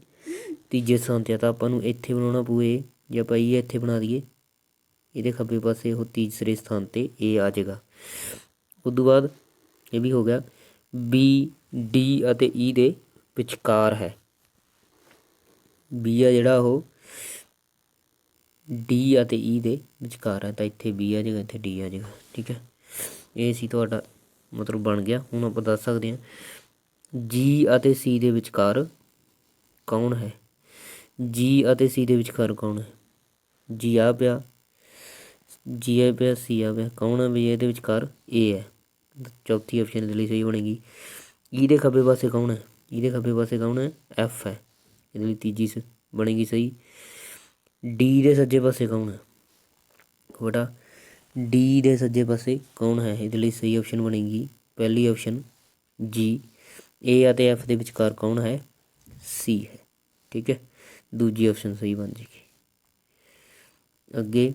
ਤੀਜੇ ਸਥਾਨ 'ਤੇ ਆ, ਤਾਂ ਆਪਾਂ ਨੂੰ ਇੱਥੇ ਬਣਾਉਣਾ ਪਊ A। ਜੇ ਆਪਾਂ E ਇੱਥੇ ਬਣਾ ਦਈਏ, ਇਹਦੇ ਖੱਬੇ ਪਾਸੇ ਉਹ ਤੀਸਰੇ ਸਥਾਨ 'ਤੇ A ਆ ਜਾਏਗਾ। ਉਦੋਂ ਬਾਅਦ ਇਹ ਵੀ ਹੋ ਗਿਆ, B D ਅਤੇ E ਦੇ ਵਿਚਕਾਰ ਹੈ। B ਆ ਜਿਹੜਾ ਉਹ D ਅਤੇ E ਦੇ ਵਿਚਕਾਰ ਹੈ, ਤਾਂ ਇੱਥੇ B ਆ ਜਾਏਗਾ, ਇੱਥੇ D ਆ ਜਾਏਗਾ। ਠੀਕ ਹੈ, ਇਹ ਸੀ ਤੁਹਾਡਾ ਮਤਲਬ ਬਣ ਗਿਆ। ਹੁਣ ਆਪਾਂ ਦੱਸ ਸਕਦੇ ਹਾਂ G ਅਤੇ C ਦੇ ਵਿਚਕਾਰ ਕੌਣ ਹੈ। G ਅਤੇ C ਦੇ ਵਿਚਕਾਰ ਕੌਣ ਹੈ, G ਆ ਪਿਆ, G ਆ ਪਿਆ, C ਆ ਪਿਆ, ਕੌਣ ਹੈ ਵੀ ਇਹਦੇ ਵਿਚਕਾਰ, A ਹੈ। ਚੌਥੀ ਆਪਸ਼ਨ ਦੇ ਲਈ ਸਹੀ ਬਣੇਗੀ। E ਦੇ ਖੱਬੇ ਪਾਸੇ ਕੌਣ ਹੈ, E ਦੇ ਖੱਬੇ ਪਾਸੇ ਕੌਣ ਹੈ, F ਹੈ। ਇਹਦੇ ਲਈ ਤੀਜੀ ਬਣੇਗੀ ਸਹੀ। D ਦੇ ਸੱਜੇ ਪਾਸੇ ਕੌਣ ਹੈ ਬੇਟਾ, D ਦੇ ਸੱਜੇ ਪਾਸੇ ਕੌਣ ਹੈ। ਇਹਦੇ ਲਈ ਸਹੀ ਆਪਸ਼ਨ ਬਣੇਗੀ ਪਹਿਲੀ ਆਪਸ਼ਨ G। A ਅਤੇ F ਦੇ ਵਿਚਕਾਰ ਕੌਣ ਹੈ, C ਹੈ। ਠੀਕ ਹੈ, ਦੂਜੀ ਆਪਸ਼ਨ ਸਹੀ ਬਣ ਜਾਏਗੀ। ਅੱਗੇ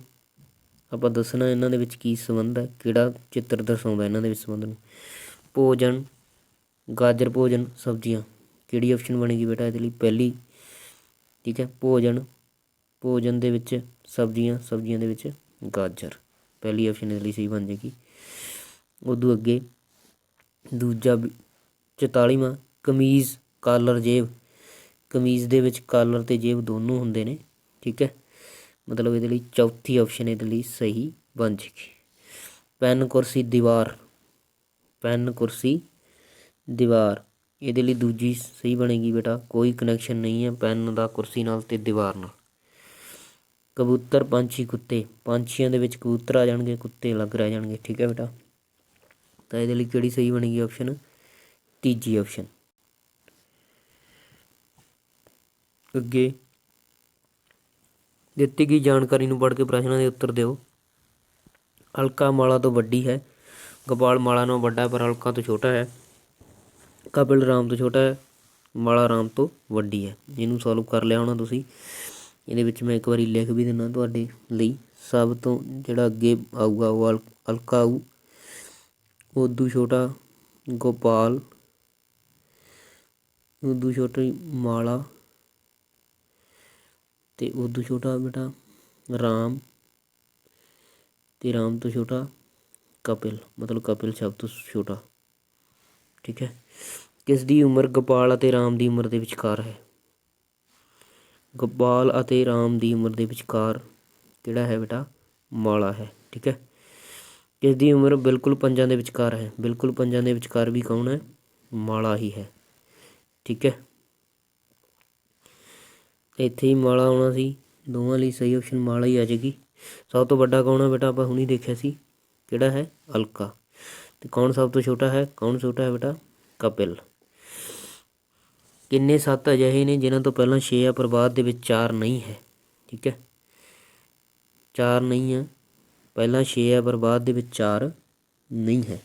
ਆਪਾਂ ਦੱਸਣਾ ਇਹਨਾਂ ਦੇ ਵਿੱਚ ਕੀ ਸੰਬੰਧ ਹੈ, ਕਿਹੜਾ ਚਿੱਤਰ ਦਰਸਾਉਂਦਾ ਇਹਨਾਂ ਦੇ ਵਿੱਚ ਸੰਬੰਧ ਨੂੰ। ਭੋਜਨ, ਗਾਜਰ ਭੋਜਨ, ਸਬਜ਼ੀਆਂ, ਕਿਹੜੀ ਆਪਸ਼ਨ ਬਣੇਗੀ ਬੇਟਾ ਇਹਦੇ ਲਈ, ਪਹਿਲੀ। ਠੀਕ ਹੈ, ਭੋਜਨ ਦੇ ਵਿੱਚ ਸਬਜ਼ੀਆਂ, ਸਬਜ਼ੀਆਂ ਦੇ ਵਿੱਚ ਗਾਜਰ, ਪਹਿਲੀ ਆਪਸ਼ਨ ਇਹਦੇ ਲਈ ਸਹੀ ਬਣ ਜਾਏਗੀ। ਉਦੋਂ ਅੱਗੇ ਦੂਜਾ 44ਵਾਂ, ਕਮੀਜ਼, ਕਾਲਰ, ਜੇਬ। ਕਮੀਜ਼ ਦੇ ਵਿੱਚ ਕਾਲਰ ਅਤੇ ਜੇਬ ਦੋਨੋਂ ਹੁੰਦੇ ਨੇ। ਠੀਕ ਹੈ, ਮਤਲਬ ਇਹਦੇ ਲਈ ਚੌਥੀ ਆਪਸ਼ਨ ਇਹਦੇ ਲਈ ਸਹੀ ਬਣ ਜਾਏਗੀ। ਪੈਨ, ਕੁਰਸੀ, ਦੀਵਾਰ, ਪੈਨ, ਕੁਰਸੀ, ਦੀਵਾਰ, ਇਹਦੇ ਲਈ ਦੂਜੀ ਸਹੀ ਬਣੇਗੀ ਬੇਟਾ, ਕੋਈ ਕਨੈਕਸ਼ਨ ਨਹੀਂ ਹੈ ਪੈਨ ਦਾ ਕੁਰਸੀ ਨਾਲ ਅਤੇ ਦੀਵਾਰ ਨਾਲ। ਕਬੂਤਰ, ਪੰਛੀ, ਕੁੱਤੇ, ਪੰਛੀਆਂ ਦੇ ਵਿੱਚ ਕਬੂਤਰ ਆ ਜਾਣਗੇ, ਕੁੱਤੇ ਅਲੱਗ ਰਹਿ ਜਾਣਗੇ। ਠੀਕ ਹੈ ਬੇਟਾ, ਤਾਂ ਇਹਦੇ ਲਈ ਕਿਹੜੀ ਸਹੀ ਬਣੇਗੀ ਆਪਸ਼ਨ, ਤੀਜੀ ਆਪਸ਼ਨ। ਅੱਗੇ ਦਿੱਤੀ ਗਈ ਜਾਣਕਾਰੀ ਨੂੰ ਪੜ੍ਹ ਕੇ ਪ੍ਰਸ਼ਨਾਂ ਦੇ ਉੱਤਰ ਦਿਓ। ਅਲਕਾ ਮਾਲਾ ਤੋਂ ਵੱਡੀ ਹੈ, ਗੋਪਾਲ ਮਾਲਾ ਨਾਲੋਂ ਵੱਡਾ ਹੈ ਪਰ ਅਲਕਾ ਤੋਂ ਛੋਟਾ ਹੈ, ਕਪਿਲ ਰਾਮ ਤੋਂ ਛੋਟਾ ਹੈ, ਮਾਲਾ ਰਾਮ ਤੋਂ ਵੱਡੀ ਹੈ। ਇਹਨੂੰ ਸੋਲਵ ਕਰ ਲਿਆ ਹੋਣਾ ਤੁਸੀਂ। ਇਹਦੇ ਵਿੱਚ ਮੈਂ ਇੱਕ ਵਾਰੀ ਲਿਖ ਵੀ ਦਿੰਦਾ ਤੁਹਾਡੇ ਲਈ। ਸਭ ਤੋਂ ਜਿਹੜਾ ਅੱਗੇ ਆਊਗਾ ਉਹ ਅਲਕਾ ਆਊ, ਉਦੋਂ ਛੋਟਾ ਗੋਪਾਲ, ਉਦੋਂ ਛੋਟੀ ਮਾਲਾ ਤੇ ਉਦੋਂ ਛੋਟਾ ਬੇਟਾ ਰਾਮ ਤੇ ਰਾਮ ਤੋਂ ਛੋਟਾ ਕਪਿਲ, ਮਤਲਬ ਕਪਿਲ ਸਭ ਤੋਂ ਛੋਟਾ। ਠੀਕ ਹੈ। ਕਿਸ ਦੀ ਉਮਰ ਗੋਪਾਲ ਅਤੇ ਰਾਮ ਦੀ ਉਮਰ ਦੇ ਵਿਚਕਾਰ ਹੈ? ਗੋਪਾਲ ਅਤੇ ਰਾਮ ਦੀ ਉਮਰ ਦੇ ਵਿਚਕਾਰ ਕਿਹੜਾ ਹੈ ਬੇਟਾ? ਮਾਲਾ ਹੈ। ਠੀਕ ਹੈ। ਕਿਸ ਦੀ ਉਮਰ ਬਿਲਕੁਲ ਪੰਜਾਂ ਦੇ ਵਿਚਕਾਰ ਹੈ? ਬਿਲਕੁਲ ਪੰਜਾਂ ਦੇ ਵਿਚਕਾਰ ਵੀ ਕੌਣ ਹੈ? ਮਾਲਾ ਹੀ ਹੈ। ਠੀਕ ਹੈ। ਇੱਥੇ ਹੀ ਮਾਲਾ ਆਉਣਾ ਸੀ, ਦੋਵਾਂ ਲਈ ਸਹੀ ਆਪਸ਼ਨ ਮਾਲਾ ਹੀ ਆ ਜਾਏਗੀ। ਸਭ ਤੋਂ ਵੱਡਾ ਕੌਣ ਹੈ ਬੇਟਾ? ਆਪਾਂ ਹੁਣੀ ਦੇਖਿਆ ਸੀ, ਕਿਹੜਾ ਹੈ? ਅਲਕਾ। ਤੇ ਕੌਣ ਸਭ ਤੋਂ ਛੋਟਾ ਹੈ? ਕੌਣ ਛੋਟਾ ਹੈ ਬੇਟਾ? ਕਪਿਲ। ਕਿੰਨੇ ਸੱਤ ਅਜਿਹੇ ਨੇ ਜਿਨ੍ਹਾਂ ਤੋਂ ਪਹਿਲਾਂ 6 ਹੈ ਪਰ ਬਾਅਦ ਦੇ ਵਿੱਚ 4 ਨਹੀਂ ਹੈ? ਠੀਕ ਹੈ। 4 ਨਹੀਂ ਹੈ, ਪਹਿਲਾਂ 6 ਹੈ ਪਰ ਬਾਅਦ ਦੇ ਵਿੱਚ 4 ਨਹੀਂ ਹੈ।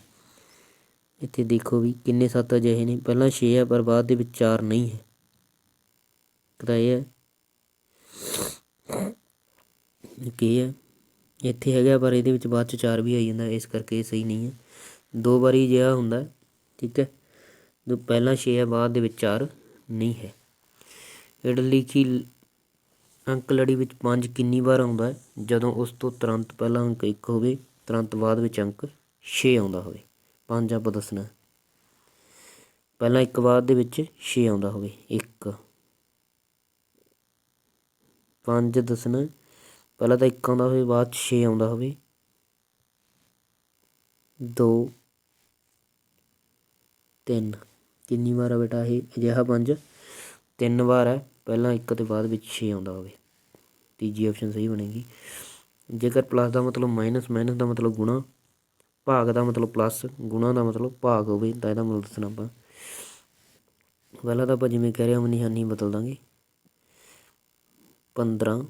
ਇੱਥੇ ਦੇਖੋ ਵੀ ਕਿੰਨੇ ਸੱਤ ਅਜਿਹੇ ਨੇ, ਪਹਿਲਾਂ 6 ਹੈ ਪਰ ਬਾਅਦ ਦੇ ਵਿੱਚ 4 ਨਹੀਂ ਹੈ। ਇੱਕ ਤਾਂ ਇਹ ਹੈ, ਇੱਕ ਇਹ ਹੈ, ਇੱਥੇ ਹੈਗਾ ਪਰ ਇਹਦੇ ਵਿੱਚ ਬਾਅਦ 'ਚ 4 ਵੀ ਆਈ ਜਾਂਦਾ, ਇਸ ਕਰਕੇ ਇਹ ਸਹੀ ਨਹੀਂ ਹੈ। 2 ਵਾਰੀ ਜਿਹਾ ਹੁੰਦਾ। ਠੀਕ ਹੈ। ਜੋ ਪਹਿਲਾਂ 6 ਹੈ ਬਾਅਦ ਦੇ ਵਿੱਚ 4 ਨਹੀਂ ਹੈ। ਹੇਠ ਲਿਖੀ ਅੰਕ ਲੜੀ ਵਿੱਚ 5 ਕਿੰਨੀ ਵਾਰ ਆਉਂਦਾ ਹੈ? ਜਦੋਂ ਉਸ ਤੋਂ ਤੁਰੰਤ ਪਹਿਲਾਂ ਅੰਕ 1 ਹੋਵੇ, ਤੁਰੰਤ ਬਾਅਦ ਵਿੱਚ ਅੰਕ 6 ਆਉਂਦਾ ਹੋਵੇ। 5 ਆਪਾਂ ਦੱਸਣਾ, ਪਹਿਲਾਂ 1 ਬਾਅਦ ਦੇ ਵਿੱਚ 6 ਆਉਂਦਾ ਹੋਵੇ। 1 5 ਦੱਸਣਾ, ਪਹਿਲਾਂ ਤਾਂ 1 ਆਉਂਦਾ ਹੋਵੇ, ਬਾਅਦ 'ਚ 6 ਆਉਂਦਾ ਹੋਵੇ। 2 3 ਕਿੰਨੀ ਵਾਰ ਆ ਬੇਟਾ ਇਹ ਅਜਿਹਾ? 5 3 ਵਾਰ ਹੈ, ਪਹਿਲਾਂ 1 ਅਤੇ ਬਾਅਦ ਵਿੱਚ 6 ਆਉਂਦਾ ਹੋਵੇ। ਤੀਜੀ ਆਪਸ਼ਨ ਸਹੀ ਬਣੇਗੀ। ਜੇਕਰ ਪਲੱਸ ਦਾ ਮਤਲਬ ਮਾਈਨਸ, ਮਾਈਨਸ ਦਾ ਮਤਲਬ ਗੁਣਾ, ਭਾਗ ਦਾ ਮਤਲਬ ਪਲੱਸ, ਗੁਣਾ ਦਾ ਮਤਲਬ ਭਾਗ ਹੋਵੇ ਤਾਂ ਇਹਦਾ ਮਤਲਬ ਦੱਸਣਾ ਆਪਾਂ। ਪਹਿਲਾਂ ਤਾਂ ਆਪਾਂ ਜਿਵੇਂ ਕਹਿ ਰਹੇ ਹਾਂ ਨਿਸ਼ਾਨੀ ਬਦਲ ਦਾਂਗੇ। 15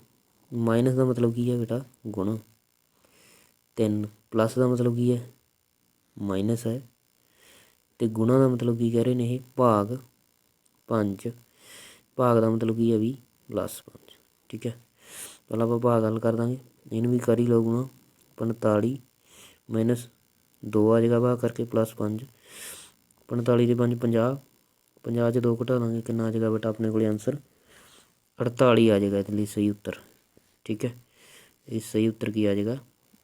ਮਾਈਨਸ ਦਾ ਮਤਲਬ ਕੀ ਹੈ ਬੇਟਾ? ਗੁਣਾ। 3 ਪਲੱਸ ਦਾ ਮਤਲਬ ਕੀ ਹੈ? ਮਾਈਨਸ ਹੈ। ਅਤੇ ਗੁਣਾ ਦਾ ਮਤਲਬ ਕੀ ਕਹਿ ਰਹੇ ਨੇ ਇਹ? ਭਾਗ। 5 ਭਾਗ ਦਾ ਮਤਲਬ ਕੀ ਹੈ ਵੀ? ਪਲੱਸ 5। ਠੀਕ ਹੈ। ਪਹਿਲਾਂ ਆਪਾਂ ਭਾਗ ਹੱਲ ਕਰ ਦਾਂਗੇ, ਇਹਨੂੰ ਵੀ ਕਰ ਹੀ ਲਓ ਗੁਣਾ। 45 ਮਾਈਨਸ 2 ਆ ਜਾਏਗਾ ਭਾਗ ਕਰਕੇ, ਪਲੱਸ 5। 45 ਦੇ 5 50, 50 'ਚ 2 ਘਟਾ ਦਾਂਗੇ, ਕਿੰਨਾ ਆ ਜਾਏਗਾ ਬੇਟਾ ਆਪਣੇ ਕੋਲ ਆਂਸਰ? 48 ਆ ਜਾਏਗਾ ਇਹਦੇ ਲਈ ਸਹੀ ਉੱਤਰ। ਠੀਕ ਹੈ। ਇਹ ਸਹੀ ਉੱਤਰ ਕੀ ਆ ਜਾਏਗਾ?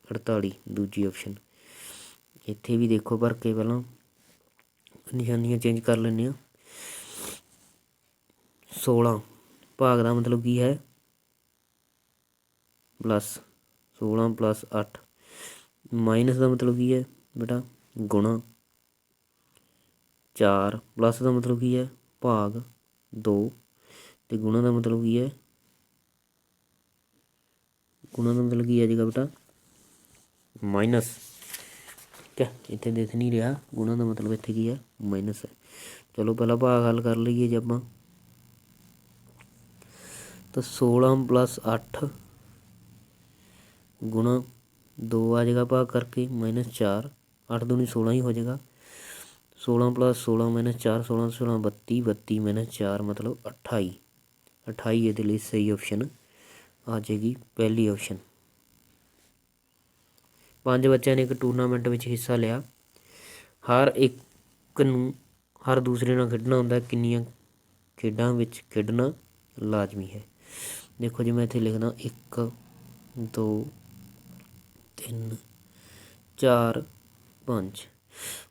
48, ਦੂਜੀ ਆਪਸ਼ਨ। ਇੱਥੇ ਵੀ ਦੇਖੋ ਭਰ ਕੇ, ਪਹਿਲਾਂ ਨਿਸ਼ਾਨੀਆਂ ਚੇਂਜ ਕਰ ਲੈਂਦੇ ਹਾਂ। 16 ਭਾਗ ਦਾ ਮਤਲਬ ਕੀ ਹੈ? ਪਲੱਸ। 16 ਪਲੱਸ 8 ਮਾਈਨਸ ਦਾ ਮਤਲਬ ਕੀ ਹੈ ਬੇਟਾ? ਗੁਣਾ। 4 ਪਲੱਸ ਦਾ ਮਤਲਬ ਕੀ ਹੈ? ਭਾਗ। 2 ਅਤੇ ਗੁਣਾ ਦਾ ਮਤਲਬ ਕੀ ਹੈ? ਗੁਣਾ ਦਾ ਮਤਲਬ ਕੀ ਆ ਜਾਏਗਾ ਬੇਟਾ? ਮਾਈਨਸ। ਠੀਕ ਹੈ। ਇੱਥੇ ਦਿਖ ਨਹੀਂ ਰਿਹਾ, ਗੁਣਾ ਦਾ ਮਤਲਬ ਇੱਥੇ ਕੀ ਹੈ? ਮਾਈਨਸ ਹੈ। ਚਲੋ ਪਹਿਲਾਂ ਭਾਗ ਹੱਲ ਕਰ ਲਈਏ ਜੇ ਆਪਾਂ, ਤਾਂ 16 ਪਲੱਸ 8 ਗੁਣਾ 2 ਆ ਜਾਏਗਾ ਭਾਗ ਕਰਕੇ, ਮਾਈਨਸ 4। 8 ਦੂਣੀ 16 ਹੀ ਹੋ ਜਾਏਗਾ। 16 ਪਲੱਸ 16 ਮਾਈਨਸ 4, 16 16 32, 32 ਮਾਈਨਸ 4 ਮਤਲਬ 28। 28 ਇਹਦੇ ਲਈ ਸਹੀ ਆਪਸ਼ਨ ਆ ਜਾਏਗੀ, ਪਹਿਲੀ ਆਪਸ਼ਨ। 5 ਬੱਚਿਆਂ ਨੇ ਇੱਕ ਟੂਰਨਾਮੈਂਟ ਵਿੱਚ ਹਿੱਸਾ ਲਿਆ। ਹਰ ਇੱਕ ਨੂੰ ਹਰ ਦੂਸਰੇ ਨਾਲ ਖੇਡਣਾ ਹੁੰਦਾ। ਕਿੰਨੀਆਂ ਖੇਡਾਂ ਵਿੱਚ ਖੇਡਣਾ ਲਾਜ਼ਮੀ ਹੈ? ਦੇਖੋ ਜੀ ਮੈਂ ਇੱਥੇ ਲਿਖਦਾ 1 2 3 4 5।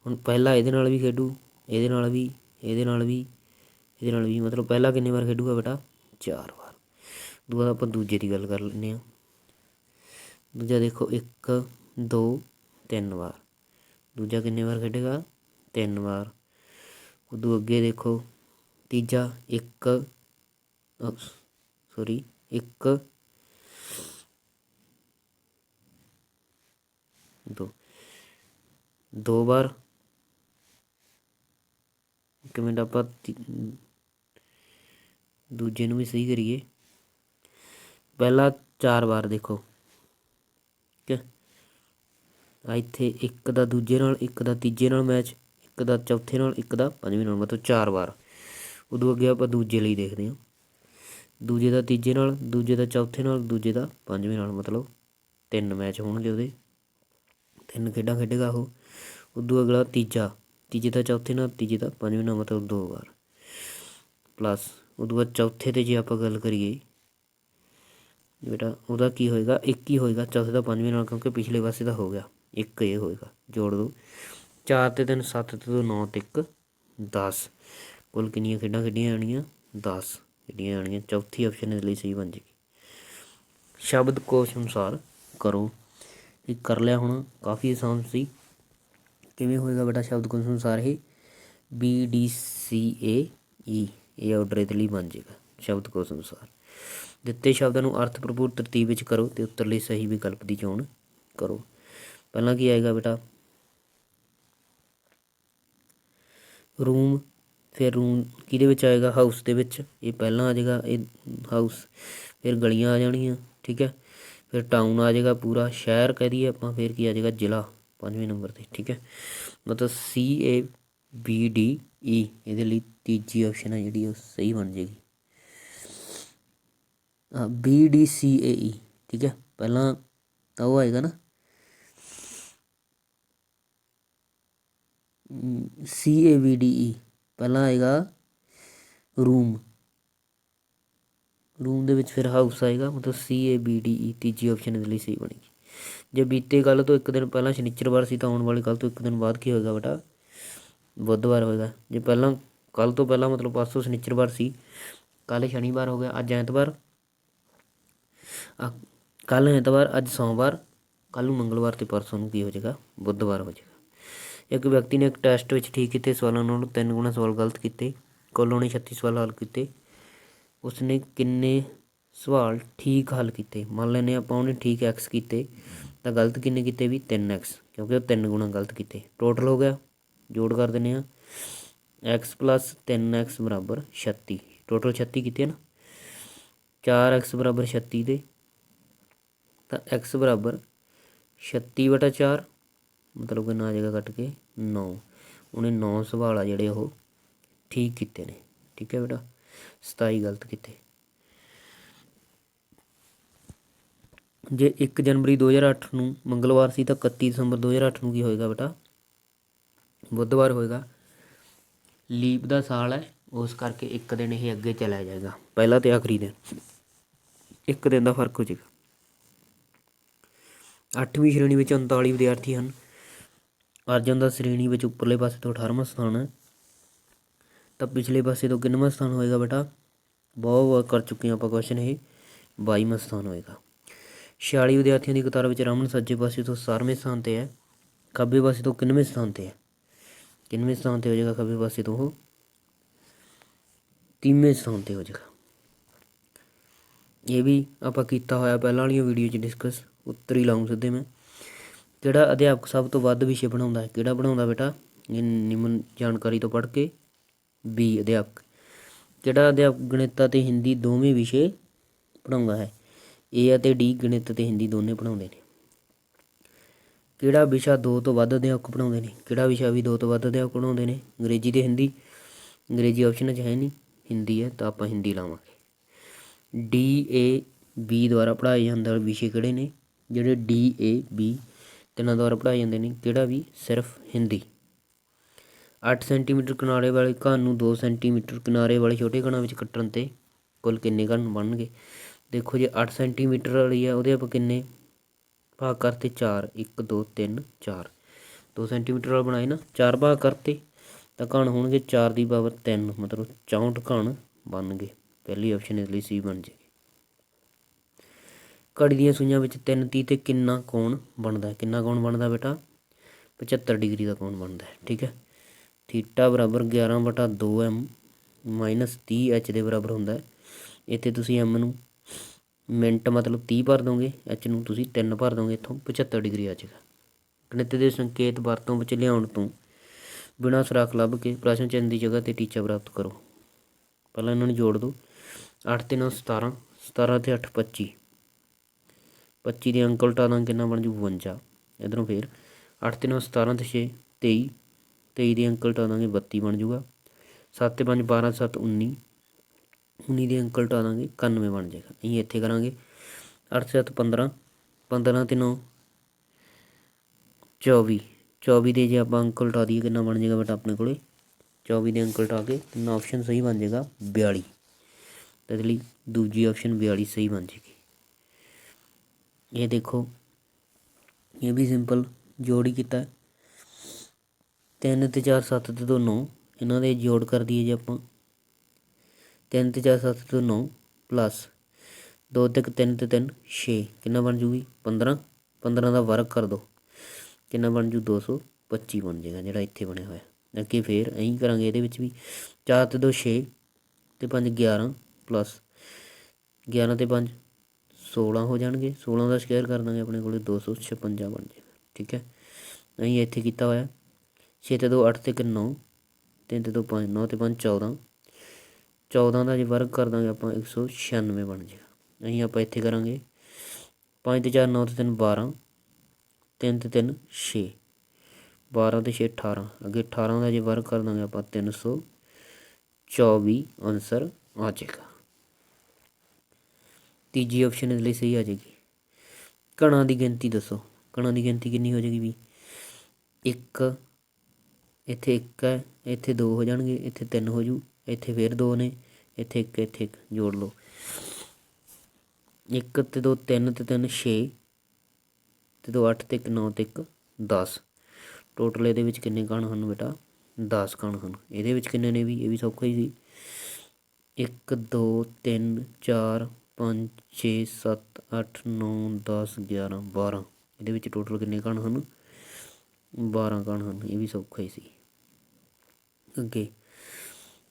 ਹੁਣ ਪਹਿਲਾਂ ਇਹਦੇ ਨਾਲ ਵੀ ਖੇਡੂ, ਇਹਦੇ ਨਾਲ ਵੀ, ਇਹਦੇ ਨਾਲ ਵੀ, ਇਹਦੇ ਨਾਲ ਵੀ, ਮਤਲਬ ਪਹਿਲਾਂ ਕਿੰਨੀ ਵਾਰ ਖੇਡੂਗਾ ਬੇਟਾ? 4 ਵਾਰ। ਦੂਆ ਆਪਾਂ ਦੂਜੇ ਦੀ ਗੱਲ ਕਰ ਲੈਂਦੇ ਹਾਂ। ਦੂਜਾ ਦੇਖੋ 1 2 3 ਵਾਰ। ਦੂਜਾ ਕਿੰਨੇ ਵਾਰ ਖੇਡੇਗਾ? 3 ਵਾਰ। ਉਦੋਂ ਅੱਗੇ ਦੇਖੋ ਤੀਜਾ 1 ਸੋਰੀ 1 2 2 ਵਾਰ। ਇੱਕ ਮਿੰਟ ਆਪਾਂ ਦੂਜੇ ਨੂੰ ਵੀ ਸਹੀ ਕਰੀਏ। ਪਹਿਲਾਂ 4 ਵਾਰ ਦੇਖੋ। ਠੀਕ ਹੈ। ਇੱਥੇ 1 ਦਾ ਦੂਜੇ ਨਾਲ, 1 ਦਾ ਤੀਜੇ ਨਾਲ ਮੈਚ, 1 ਦਾ ਚੌਥੇ ਨਾਲ, 1 ਦਾ ਪੰਜਵੇਂ ਨਾਲ, ਮਤਲਬ 4 ਵਾਰ। ਉਦੋਂ ਅੱਗੇ ਆਪਾਂ ਦੂਜੇ ਲਈ ਦੇਖਦੇ ਹਾਂ। ਦੂਜੇ ਦਾ ਤੀਜੇ ਨਾਲ, ਦੂਜੇ ਦਾ ਚੌਥੇ ਨਾਲ, ਦੂਜੇ ਦਾ ਪੰਜਵੇਂ ਨਾਲ, ਮਤਲਬ 3 ਮੈਚ ਹੋਣਗੇ ਉਹਦੇ। 3 ਖੇਡਾਂ ਖੇਡੇਗਾ ਉਹ। ਉਦੋਂ ਅਗਲਾ ਤੀਜਾ, ਤੀਜੇ ਦਾ ਚੌਥੇ ਨਾਲ, ਤੀਜੇ ਦਾ ਪੰਜਵੇਂ ਨਾਲ, ਮਤਲਬ 2 ਵਾਰ। प्लस उदों बाद चौथे ते जे आपां गल करिए बेटा ਉਹਦਾ ਕੀ ਹੋਏਗਾ 1 ਹੀ ਹੋਏਗਾ। ਚੌਥੇ ਦਾ 5ਵੇਂ ਨਾਲ ਕਿਉਂਕਿ ਪਿਛਲੇ ਪਾਸੇ ਦਾ ਹੋ ਗਿਆ 1 ਇਹ ਹੋਏਗਾ। ਜੋੜ ਦਿਓ 4 ਤੇ 3 7 ਤੇ 2 9 ਤੇ 1 10 ਕੁੱਲ ਕਿੰਨੀਆਂ ਖੇਡਾਂ ਖੇਡੀਆਂ ਜਾਣੀਆਂ 10 ਖੇਡੀਆਂ ਜਾਣੀਆਂ। ਚੌਥੀ ਆਪਸ਼ਨ ਇਹਦੇ ਲਈ ਸਹੀ ਬਣ ਜਾਏਗੀ। ਸ਼ਬਦ ਕੋਸ਼ ਅਨੁਸਾਰ ਕਰੋ। ਇਹ ਕਰ ਲਿਆ ਹੁਣ ਕਾਫੀ ਆਸਾਨ ਸੀ। ਕਿਵੇਂ ਹੋਏਗਾ ਬੇਟਾ ਸ਼ਬਦ ਕੋਸ਼ ਅਨੁਸਾਰ ਇਹ BDCAE ਇਹ ਆਰਡਰ ਇਹਦੇ ਲਈ ਬਣ ਜਾਏਗਾ ਸ਼ਬਦ ਕੋਸ਼ ਅਨੁਸਾਰ। ਦਿੱਤੇ ਸ਼ਬਦਾਂ ਨੂੰ ਅਰਥ ਭਰਪੂਰ ਤਰਤੀਬ ਵਿੱਚ ਕਰੋ ਅਤੇ ਉੱਤਰ ਲਈ ਸਹੀ ਵਿਕਲਪ ਦੀ ਚੋਣ ਕਰੋ। ਪਹਿਲਾਂ ਕੀ ਆਏਗਾ ਬੇਟਾ ਰੂਮ, ਫਿਰ ਰੂਮ ਕਿਹਦੇ ਵਿੱਚ ਆਏਗਾ ਹਾਊਸ ਦੇ ਵਿੱਚ, ਇਹ ਪਹਿਲਾਂ ਆ ਜਾਏਗਾ ਇਹ ਹਾਊਸ, ਫਿਰ ਗਲੀਆਂ ਆ ਜਾਣਗੀਆਂ ਠੀਕ ਹੈ, ਫਿਰ ਟਾਊਨ ਆ ਜਾਏਗਾ ਪੂਰਾ ਸ਼ਹਿਰ ਕਹਿ ਦਈਏ ਆਪਾਂ, ਫਿਰ ਕੀ ਆ ਜਾਏਗਾ ਜ਼ਿਲ੍ਹਾ 5ਵੇਂ ਨੰਬਰ 'ਤੇ ਠੀਕ ਹੈ। ਮਤਲਬ CABDE ਇਹਦੇ ਲਈ ਤੀਜੀ ਆਪਸ਼ਨ ਹੈ ਜਿਹੜੀ ਉਹ ਸਹੀ ਬਣ ਜਾਏਗੀ। BDCAE ਠੀਕ ਹੈ, ਪਹਿਲਾਂ ਤਾਂ ਉਹ ਆਏਗਾ ਨਾ CABDE ਪਹਿਲਾਂ ਆਏਗਾ ਰੂਮ, ਰੂਮ ਦੇ ਵਿੱਚ ਫਿਰ ਹਾਊਸ ਆਏਗਾ ਮਤਲਬ CABDE ਤੀਜੀ ਆਪਸ਼ਨ ਇਹਦੇ ਲਈ ਸਹੀ ਬਣੇਗੀ। ਜੇ ਬੀਤੇ ਕੱਲ੍ਹ ਤੋਂ ਇੱਕ ਦਿਨ ਪਹਿਲਾਂ ਸ਼ਨੀਚਰਵਾਰ ਸੀ ਤਾਂ ਆਉਣ ਵਾਲੇ ਕੱਲ੍ਹ ਤੋਂ ਇੱਕ ਦਿਨ ਬਾਅਦ ਕੀ ਹੋਏਗਾ ਬੇਟਾ ਬੁੱਧਵਾਰ ਹੋਏਗਾ। ਜੇ ਪਹਿਲਾਂ ਕੱਲ੍ਹ ਤੋਂ ਪਹਿਲਾਂ ਮਤਲਬ ਪਰਸੋਂ ਸ਼ਨੀਚਰਵਾਰ ਸੀ, ਕੱਲ੍ਹ ਸ਼ਨੀਵਾਰ ਹੋ ਗਿਆ, ਅੱਜ ਐਤਵਾਰ, ਕੱਲ੍ਹ ਐਤਵਾਰ, ਅੱਜ ਸੋਮਵਾਰ, ਕੱਲ੍ਹ ਨੂੰ ਮੰਗਲਵਾਰ ਅਤੇ ਪਰਸੋਂ ਨੂੰ ਕੀ ਹੋ ਜਾਏਗਾ ਬੁੱਧਵਾਰ ਹੋ ਜਾਏਗਾ। ਇੱਕ ਵਿਅਕਤੀ ਨੇ ਇੱਕ ਟੈਸਟ ਵਿੱਚ ਠੀਕ ਕੀਤੇ ਸਵਾਲਾਂ ਨਾਲੋਂ 3 ਗੁਣਾ ਸਵਾਲ ਗਲਤ ਕੀਤੇ, ਕੁੱਲ ਉਹਨੇ 36 ਸਵਾਲ ਹੱਲ ਕੀਤੇ। ਉਸਨੇ ਕਿੰਨੇ ਸਵਾਲ ਠੀਕ ਹੱਲ ਕੀਤੇ? ਮੰਨ ਲੈਂਦੇ ਆਪਾਂ ਉਹਨੇ ਠੀਕ X ਕੀਤੇ ਤਾਂ ਗਲਤ ਕਿੰਨੇ ਕੀਤੇ ਵੀ 3X ਕਿਉਂਕਿ ਉਹ 3 ਗੁਣਾ ਗਲਤ ਕੀਤੇ। ਟੋਟਲ ਹੋ ਗਿਆ, ਜੋੜ ਕਰ ਦਿੰਦੇ ਹਾਂ X + 3X = 36, ਟੋਟਲ 36 ਕੀਤੇ ਨਾ। 4X = 36 ਦੇ ਤਾਂ X = 36/4 ਮਤਲਬ ਕਿੰਨਾ ਆ ਜਾਏਗਾ ਕੱਟ ਕੇ 9। ਉਹਨੇ 9 ਸਵਾਲ ਆ ਜਿਹੜੇ ਉਹ ਠੀਕ ਕੀਤੇ ਨੇ ਠੀਕ ਹੈ ਬੇਟਾ, 27 ਗਲਤ ਕੀਤੇ। ਜੇ 1 ਜਨਵਰੀ 2008 ਨੂੰ ਮੰਗਲਵਾਰ ਸੀ ਤਾਂ 31 ਦਸੰਬਰ 2008 ਨੂੰ ਕੀ ਹੋਏਗਾ ਬੇਟਾ ਬੁੱਧਵਾਰ ਹੋਏਗਾ। ਲੀਪ ਦਾ ਸਾਲ ਹੈ ਉਸ ਕਰਕੇ ਇੱਕ ਦਿਨ ਇਹ ਅੱਗੇ ਚਲਾ ਜਾਏਗਾ, ਪਹਿਲਾ ਅਤੇ ਆਖਰੀ ਦਿਨ ਇੱਕ ਦਿਨ ਦਾ ਫਰਕ ਹੋ ਜਾਏਗਾ। 8ਵੀਂ ਸ਼੍ਰੇਣੀ ਵਿੱਚ 39 ਵਿਦਿਆਰਥੀ ਹਨ। ਅਰਜਨ ਦਾ ਸ਼੍ਰੇਣੀ ਵਿੱਚ ਉੱਪਰਲੇ ਪਾਸੇ ਤੋਂ 18ਵਾਂ ਸਥਾਨ ਹੈ ਤਾਂ ਪਿਛਲੇ ਪਾਸੇ ਤੋਂ ਕਿੰਨਵਾਂ ਸਥਾਨ ਹੋਏਗਾ ਬੇਟਾ ਬਹੁਤ ਵਾਰ ਕਰ ਚੁੱਕੇ ਹਾਂ ਆਪਾਂ ਕੁਐਸਚਨ, ਇਹ 22ਵਾਂ ਸਥਾਨ ਹੋਏਗਾ। 46 ਵਿਦਿਆਰਥੀਆਂ ਦੀ ਕਤਾਰ ਵਿੱਚ ਰਮਨ ਸੱਜੇ ਪਾਸੇ ਤੋਂ 17ਵੇਂ ਸਥਾਨ 'ਤੇ ਹੈ, ਖੱਬੇ ਪਾਸੇ ਤੋਂ ਕਿੰਨਵੇਂ ਸਥਾਨ 'ਤੇ ਹੈ? ਕਿੰਨਵੇਂ ਸਥਾਨ 'ਤੇ ਹੋ ਜਾਏਗਾ ਖੱਬੇ ਪਾਸੇ ਤੋਂ ਉਹ 3ਵੇਂ ਸਥਾਨ 'ਤੇ ਹੋ ਜਾਏਗਾ। ਇਹ ਵੀ ਆਪਾਂ ਕੀਤਾ ਹੋਇਆ ਪਹਿਲਾਂ ਵਾਲੀਆਂ ਵੀਡੀਓ 'ਚ ਡਿਸਕਸ, ਉੱਤਰ ਹੀ ਲਾਊਂ ਸਿੱਧੇ ਮੈਂ। ਕਿਹੜਾ ਅਧਿਆਪਕ ਸਭ ਤੋਂ ਵੱਧ ਵਿਸ਼ੇ ਪੜ੍ਹਾਉਂਦਾ ਹੈ? ਕਿਹੜਾ ਪੜ੍ਹਾਉਂਦਾ ਬੇਟਾ ਇਹ ਨਿਮਨ ਜਾਣਕਾਰੀ ਤੋਂ ਪੜ੍ਹ ਕੇ B ਅਧਿਆਪਕ। ਕਿਹੜਾ ਅਧਿਆਪਕ ਗਣਿਤ ਅਤੇ ਹਿੰਦੀ ਦੋਵੇਂ ਵਿਸ਼ੇ ਪੜ੍ਹਾਉਂਦਾ ਹੈ? A ਅਤੇ D ਗਣਿਤ ਅਤੇ ਹਿੰਦੀ ਦੋਨੇ ਪੜ੍ਹਾਉਂਦੇ ਨੇ। ਕਿਹੜਾ ਵਿਸ਼ਾ 2 ਤੋਂ ਵੱਧ ਅਧਿਆਪਕ ਪੜ੍ਹਾਉਂਦੇ ਨੇ? ਕਿਹੜਾ ਵਿਸ਼ਾ ਵੀ 2 ਤੋਂ ਵੱਧ ਅਧਿਆਪਕ ਪੜ੍ਹਾਉਂਦੇ ਨੇ? ਅੰਗਰੇਜ਼ੀ ਅਤੇ ਹਿੰਦੀ। ਅੰਗਰੇਜ਼ੀ ਆਪਸ਼ਨ 'ਚ ਹੈ ਨਹੀਂ, ਹਿੰਦੀ ਹੈ ਤਾਂ ਆਪਾਂ ਹਿੰਦੀ ਲਾਵਾਂਗੇ। DAB ਦੁਆਰਾ ਪੜ੍ਹਾਏ ਜਾਂਦੇ ਵਾਲੇ ਵਿਸ਼ੇ ਕਿਹੜੇ ਨੇ? ਜਿਹੜੇ DAB ਤਿੰਨਾਂ ਦੁਆਰਾ ਪੜ੍ਹਾਏ ਜਾਂਦੇ ਨੇ, ਕਿਹੜਾ ਵੀ ਸਿਰਫ ਹਿੰਦੀ। 8 ਸੈਂਟੀਮੀਟਰ ਕਿਨਾਰੇ ਵਾਲੇ ਘਣ ਨੂੰ 2 ਸੈਂਟੀਮੀਟਰ ਕਿਨਾਰੇ ਵਾਲੇ ਛੋਟੇ ਘਣਾਂ ਵਿੱਚ ਕੱਟਣ 'ਤੇ ਕੁੱਲ ਕਿੰਨੇ ਘਣ ਬਣਨਗੇ? ਦੇਖੋ ਜੇ 8 ਸੈਂਟੀਮੀਟਰ ਵਾਲੀ ਆ ਉਹਦੇ ਆਪਾਂ ਕਿੰਨੇ ਭਾਗ ਕਰਤੇ 4, 1 2 3 4, 2 ਸੈਂਟੀਮੀਟਰ ਵਾਲਾ ਬਣਾਏ ਨਾ 4 ਭਾਗ ਕਰਤੇ ਤਾਂ ਘਣ ਹੋਣਗੇ 4 ਦੀ ਪਾਵਰ 3 ਮਤਲਬ 64 ਘਣ ਬਣਨਗੇ। ਪਹਿਲੀ ਆਪਸ਼ਨ ਇਸ ਲਈ C ਬਣ ਜਾਏਗੀ। ਘੜੀ ਦੀਆਂ ਸੂਈਆਂ ਵਿੱਚ 3:30 ਤੇ ਕਿੰਨਾ ਕੋਣ ਬਣਦਾ? ਕਿੰਨਾ ਕੋਣ ਬਣਦਾ ਬੇਟਾ 75 ਡਿਗਰੀ ਦਾ ਕੋਣ ਬਣਦਾ ਠੀਕ ਹੈ। ਥੀਟਾ = 11/2M - 30H ਦੇ ਬਰਾਬਰ ਹੁੰਦਾ। ਇੱਥੇ ਤੁਸੀਂ M ਨੂੰ ਮਿੰਟ ਮਤਲਬ 30 ਭਰ ਦੋਗੇ, H ਨੂੰ ਤੁਸੀਂ 3 ਭਰ ਦੋਗੇ, ਇੱਥੋਂ 75 ਡਿਗਰੀ ਆ ਜਾਏਗਾ। ਗਣਿਤ ਦੇ ਸੰਕੇਤ ਵਰਤੋਂ ਵਿੱਚ ਲਿਆਉਣ ਤੋਂ ਬਿਨਾਂ ਸੁਰਾਖ ਲੱਭ ਕੇ ਪ੍ਰਸ਼ਨ ਚਿੰਨ੍ਹ ਦੀ ਜਗ੍ਹਾ 'ਤੇ ਟੀਚਾ ਪ੍ਰਾਪਤ ਕਰੋ। ਪਹਿਲਾਂ ਇਹਨਾਂ ਨੂੰ ਜੋੜ ਦਿਓ 8 ਤੇ 9 17, 17 ਤੇ 8 25, 25 ਦੇ ਅੰਕ ਉਲਟਾ ਦਾਂਗੇ ਕਿੰਨਾ ਬਣ ਜੂ 52। ਇੱਧਰੋਂ ਫਿਰ 8 ਤੇ 9 17 ਤੇ 6 23, 23 ਦੇ ਅੰਕ ਉਲਟਾ ਦਾਂਗੇ 32 ਬਣ ਜੂਗਾ। 7 ਤੇ 5 12, 7 19, 19 ਦੇ ਅੰਕ ਉਲਟਾ ਦਾਂਗੇ 91 ਬਣ ਜਾਏਗਾ। ਅਸੀਂ ਇੱਥੇ ਕਰਾਂਗੇ 8 ਤੇ 7 15, 15 ਤੇ 9 24, 24 ਦੇ ਜੇ ਆਪਾਂ ਅੰਕ ਉਲਟਾ ਦਈਏ ਕਿੰਨਾ ਬਣ ਜਾਏਗਾ ਬੇਟਾ ਆਪਣੇ ਕੋਲ 24 ਦੇ ਅੰਕ ਉਲਟਾ ਕੇ ਤਿੰਨ ਆਪਸ਼ਨ ਸਹੀ ਬਣ ਜਾਏਗਾ 42। ਇਹਦੇ ਲਈ ਦੂਜੀ ਆਪਸ਼ਨ 42 ਸਹੀ ਬਣ ਜਾਏਗੀ। ਇਹ ਦੇਖੋ ਇਹ ਵੀ ਸਿੰਪਲ ਜੋੜ ਹੀ ਕੀਤਾ। 3 ਤੇ 4 7 ਤੇ 2 9 ਇਹਨਾਂ ਦੇ ਜੋੜ ਕਰ ਦਈਏ ਜੇ ਆਪਾਂ। 3 ਤੇ 4 7 ਤੇ 9 ਪਲੱਸ 2 ਤੇ 3 ਤੇ 3 6 ਕਿੰਨਾ ਬਣ ਜੂਗੀ 15। 15 ਦਾ ਵਰਗ ਕਰ ਦਿਓ ਕਿੰਨਾ ਬਣ ਜੂ 225 ਬਣ ਜਾਏਗਾ ਜਿਹੜਾ ਇੱਥੇ ਬਣਿਆ ਹੋਇਆ। ਅੱਗੇ ਫਿਰ ਐਂ ਕਰਾਂਗੇ ਇਹਦੇ ਵਿੱਚ ਵੀ 4 ਤੇ 2 6 ਤੇ 5 11 ਪਲੱਸ 11 ਤੇ 5 16 ਹੋ ਜਾਣਗੇ। 16 ਦਾ ਸਕੁਆਇਰ ਕਰ ਦਾਂਗੇ ਆਪਣੇ ਕੋਲ 256 ਬਣ ਜਾਏਗਾ। ਠੀਕ ਹੈ ਅਸੀਂ ਇੱਥੇ ਕੀਤਾ ਹੋਇਆ 6 ਤੇ 2 8 ਤੇ 1 9 3 ਤੇ 2 5 9 ਤੇ 5 14 14 ਦਾ ਜੇ ਵਰਗ ਕਰ ਦਾਂਗੇ ਆਪਾਂ 196 ਬਣ ਜਾਏਗਾ। ਅਸੀਂ ਆਪਾਂ ਇੱਥੇ ਕਰਾਂਗੇ 5 ਤੇ 4 9 ਤੇ 3 12 3 ਤੇ 3 6 12 ਤੇ 6 18 ਅੱਗੇ 18 ਦਾ ਜੇ ਵਰਗ ਕਰ ਦਾਂਗੇ ਆਪਾਂ 324 ਆਨਸਰ ਆ ਜਾਏਗਾ। ਤੀਜੀ ਆਪਸ਼ਨ ਇਸ ਲਈ ਸਹੀ ਆ ਜਾਏਗੀ। ਕਣਾਂ ਦੀ ਗਿਣਤੀ ਦੱਸੋ। ਕਣਾਂ ਦੀ ਗਿਣਤੀ ਕਿੰਨੀ ਹੋ ਜਾਏਗੀ ਵੀ 1 ਇੱਥੇ 1 ਹੈ ਇੱਥੇ 2 ਹੋ ਜਾਣਗੇ ਇੱਥੇ 3 ਹੋ ਜੂ ਇੱਥੇ ਫਿਰ 2 ਨੇ ਇੱਥੇ 1 ਇੱਥੇ 1 ਜੋੜ ਲਓ 1 ਤੇ 2 3 ਤੇ 3 6 ਤੇ 2 8 ਤੇ 1 9 ਤੇ 1 10 ਟੋਟਲ ਇਹਦੇ ਵਿੱਚ ਕਿੰਨੇ ਕਣ ਹਨ ਬੇਟਾ 10 ਕਣ ਹਨ। ਇਹਦੇ ਵਿੱਚ ਕਿੰਨੇ ਨੇ ਵੀ ਇਹ ਵੀ ਸੌਖਾ ਹੀ ਸੀ 1 2 3 4 5 6 7 8 9 10 11 12 ਇਹਦੇ ਵਿੱਚ ਟੋਟਲ ਕਿੰਨੇ ਕਣ ਹਨ 12 ਕਣ ਹਨ। ਇਹ ਵੀ ਸੌਖਾ ਹੀ ਸੀ। ਅੱਗੇ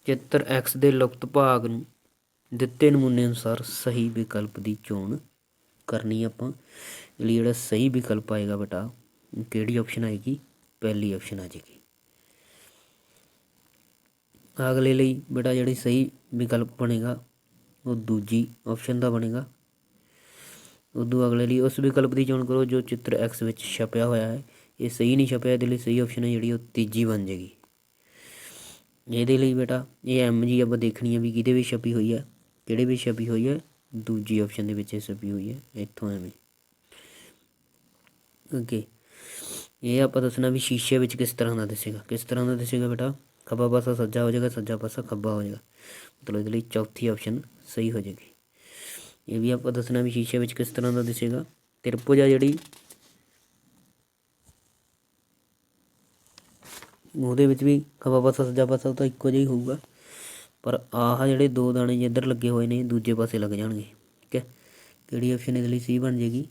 ਚਿੱਤਰ ਐਕਸ ਦੇ ਲੁਪਤ ਭਾਗ ਨੂੰ ਦਿੱਤੇ ਨਮੂਨੇ ਅਨੁਸਾਰ ਸਹੀ ਵਿਕਲਪ ਦੀ ਚੋਣ ਕਰਨੀ। ਆਪਾਂ ਲਈ ਜਿਹੜਾ ਸਹੀ ਵਿਕਲਪ ਆਏਗਾ ਬੇਟਾ ਕਿਹੜੀ ਆਪਸ਼ਨ ਆਏਗੀ ਪਹਿਲੀ ਆਪਸ਼ਨ ਆ ਜਾਏਗੀ। ਅਗਲੇ ਲਈ ਬੇਟਾ ਜਿਹੜੀ ਸਹੀ ਵਿਕਲਪ ਬਣੇਗਾ ਉਹ ਦੂਜੀ ਆਪਸ਼ਨ ਦਾ ਬਣੇਗਾ। ਉਦੋਂ ਅਗਲੇ ਲਈ ਉਸ ਵਿਕਲਪ ਦੀ ਚੋਣ ਕਰੋ ਜੋ ਚਿੱਤਰ ਐਕਸ ਵਿੱਚ ਛਪਿਆ ਹੋਇਆ ਹੈ। ਇਹ ਸਹੀ ਨਹੀਂ ਛਪਿਆ ਇਹਦੇ ਲਈ ਸਹੀ ਆਪਸ਼ਨ ਹੈ ਜਿਹੜੀ ਉਹ ਤੀਜੀ ਬਣ ਜਾਏਗੀ। ਇਹਦੇ ਲਈ ਬੇਟਾ ਇਹ ਐਮ ਜੀ ਆਪਾਂ ਦੇਖਣੀ ਹੈ ਵੀ ਕਿਹਦੇ ਵਿੱਚ ਛਪੀ ਹੋਈ ਹੈ ਕਿਹੜੇ ਵਿੱਚ ਛਪੀ ਹੋਈ ਹੈ ਦੂਜੀ ਆਪਸ਼ਨ ਦੇ ਵਿੱਚ ਛਪੀ ਹੋਈ ਹੈ ਇੱਥੋਂ ਐਵੇਂ। ਅੱਗੇ ਇਹ ਆਪਾਂ ਦੱਸਣਾ ਵੀ ਸ਼ੀਸ਼ੇ ਵਿੱਚ ਕਿਸ ਤਰ੍ਹਾਂ ਦਾ ਦਿਸੇਗਾ। ਕਿਸ ਤਰ੍ਹਾਂ ਦਾ ਦਿਸੇਗਾ ਬੇਟਾ ਖੱਬਾ ਪਾਸਾ ਸੱਜਾ ਹੋ ਜਾਏਗਾ ਸੱਜਾ ਪਾਸਾ ਖੱਬਾ ਹੋ ਜਾਏਗਾ ਮਤਲਬ ਇਹਦੇ ਲਈ ਚੌਥੀ ਆਪਸ਼ਨ ਸਹੀ ਹੋ ਜਾਏਗੀ। ਇਹ ਵੀ ਆਪਾਂ ਦੱਸਣਾ ਵੀ ਸ਼ੀਸ਼ੇ ਵਿੱਚ ਕਿਸ ਤਰ੍ਹਾਂ ਦਾ ਦਿਸੇਗਾ ਤ੍ਰਿਭੁਜ ਆ ਜਿਹੜੀ ਉਹਦੇ ਵਿੱਚ ਵੀ ਖੱਬਾ ਪਾਸਾ ਸੱਜਾ ਪਾਸਾ ਤਾਂ ਇੱਕੋ ਜਿਹਾ ਹੀ ਹੋਊਗਾ ਪਰ ਆਹ ਜਿਹੜੇ ਦੋ ਦਾਣੇ ਇੱਧਰ ਲੱਗੇ ਹੋਏ ਨੇ ਦੂਜੇ ਪਾਸੇ ਲੱਗ ਜਾਣਗੇ। ਠੀਕ ਹੈ ਕਿਹੜੀ ਆਪਸ਼ਨ ਇਹਦੇ ਲਈ ਸਹੀ ਬਣ ਜਾਏਗੀ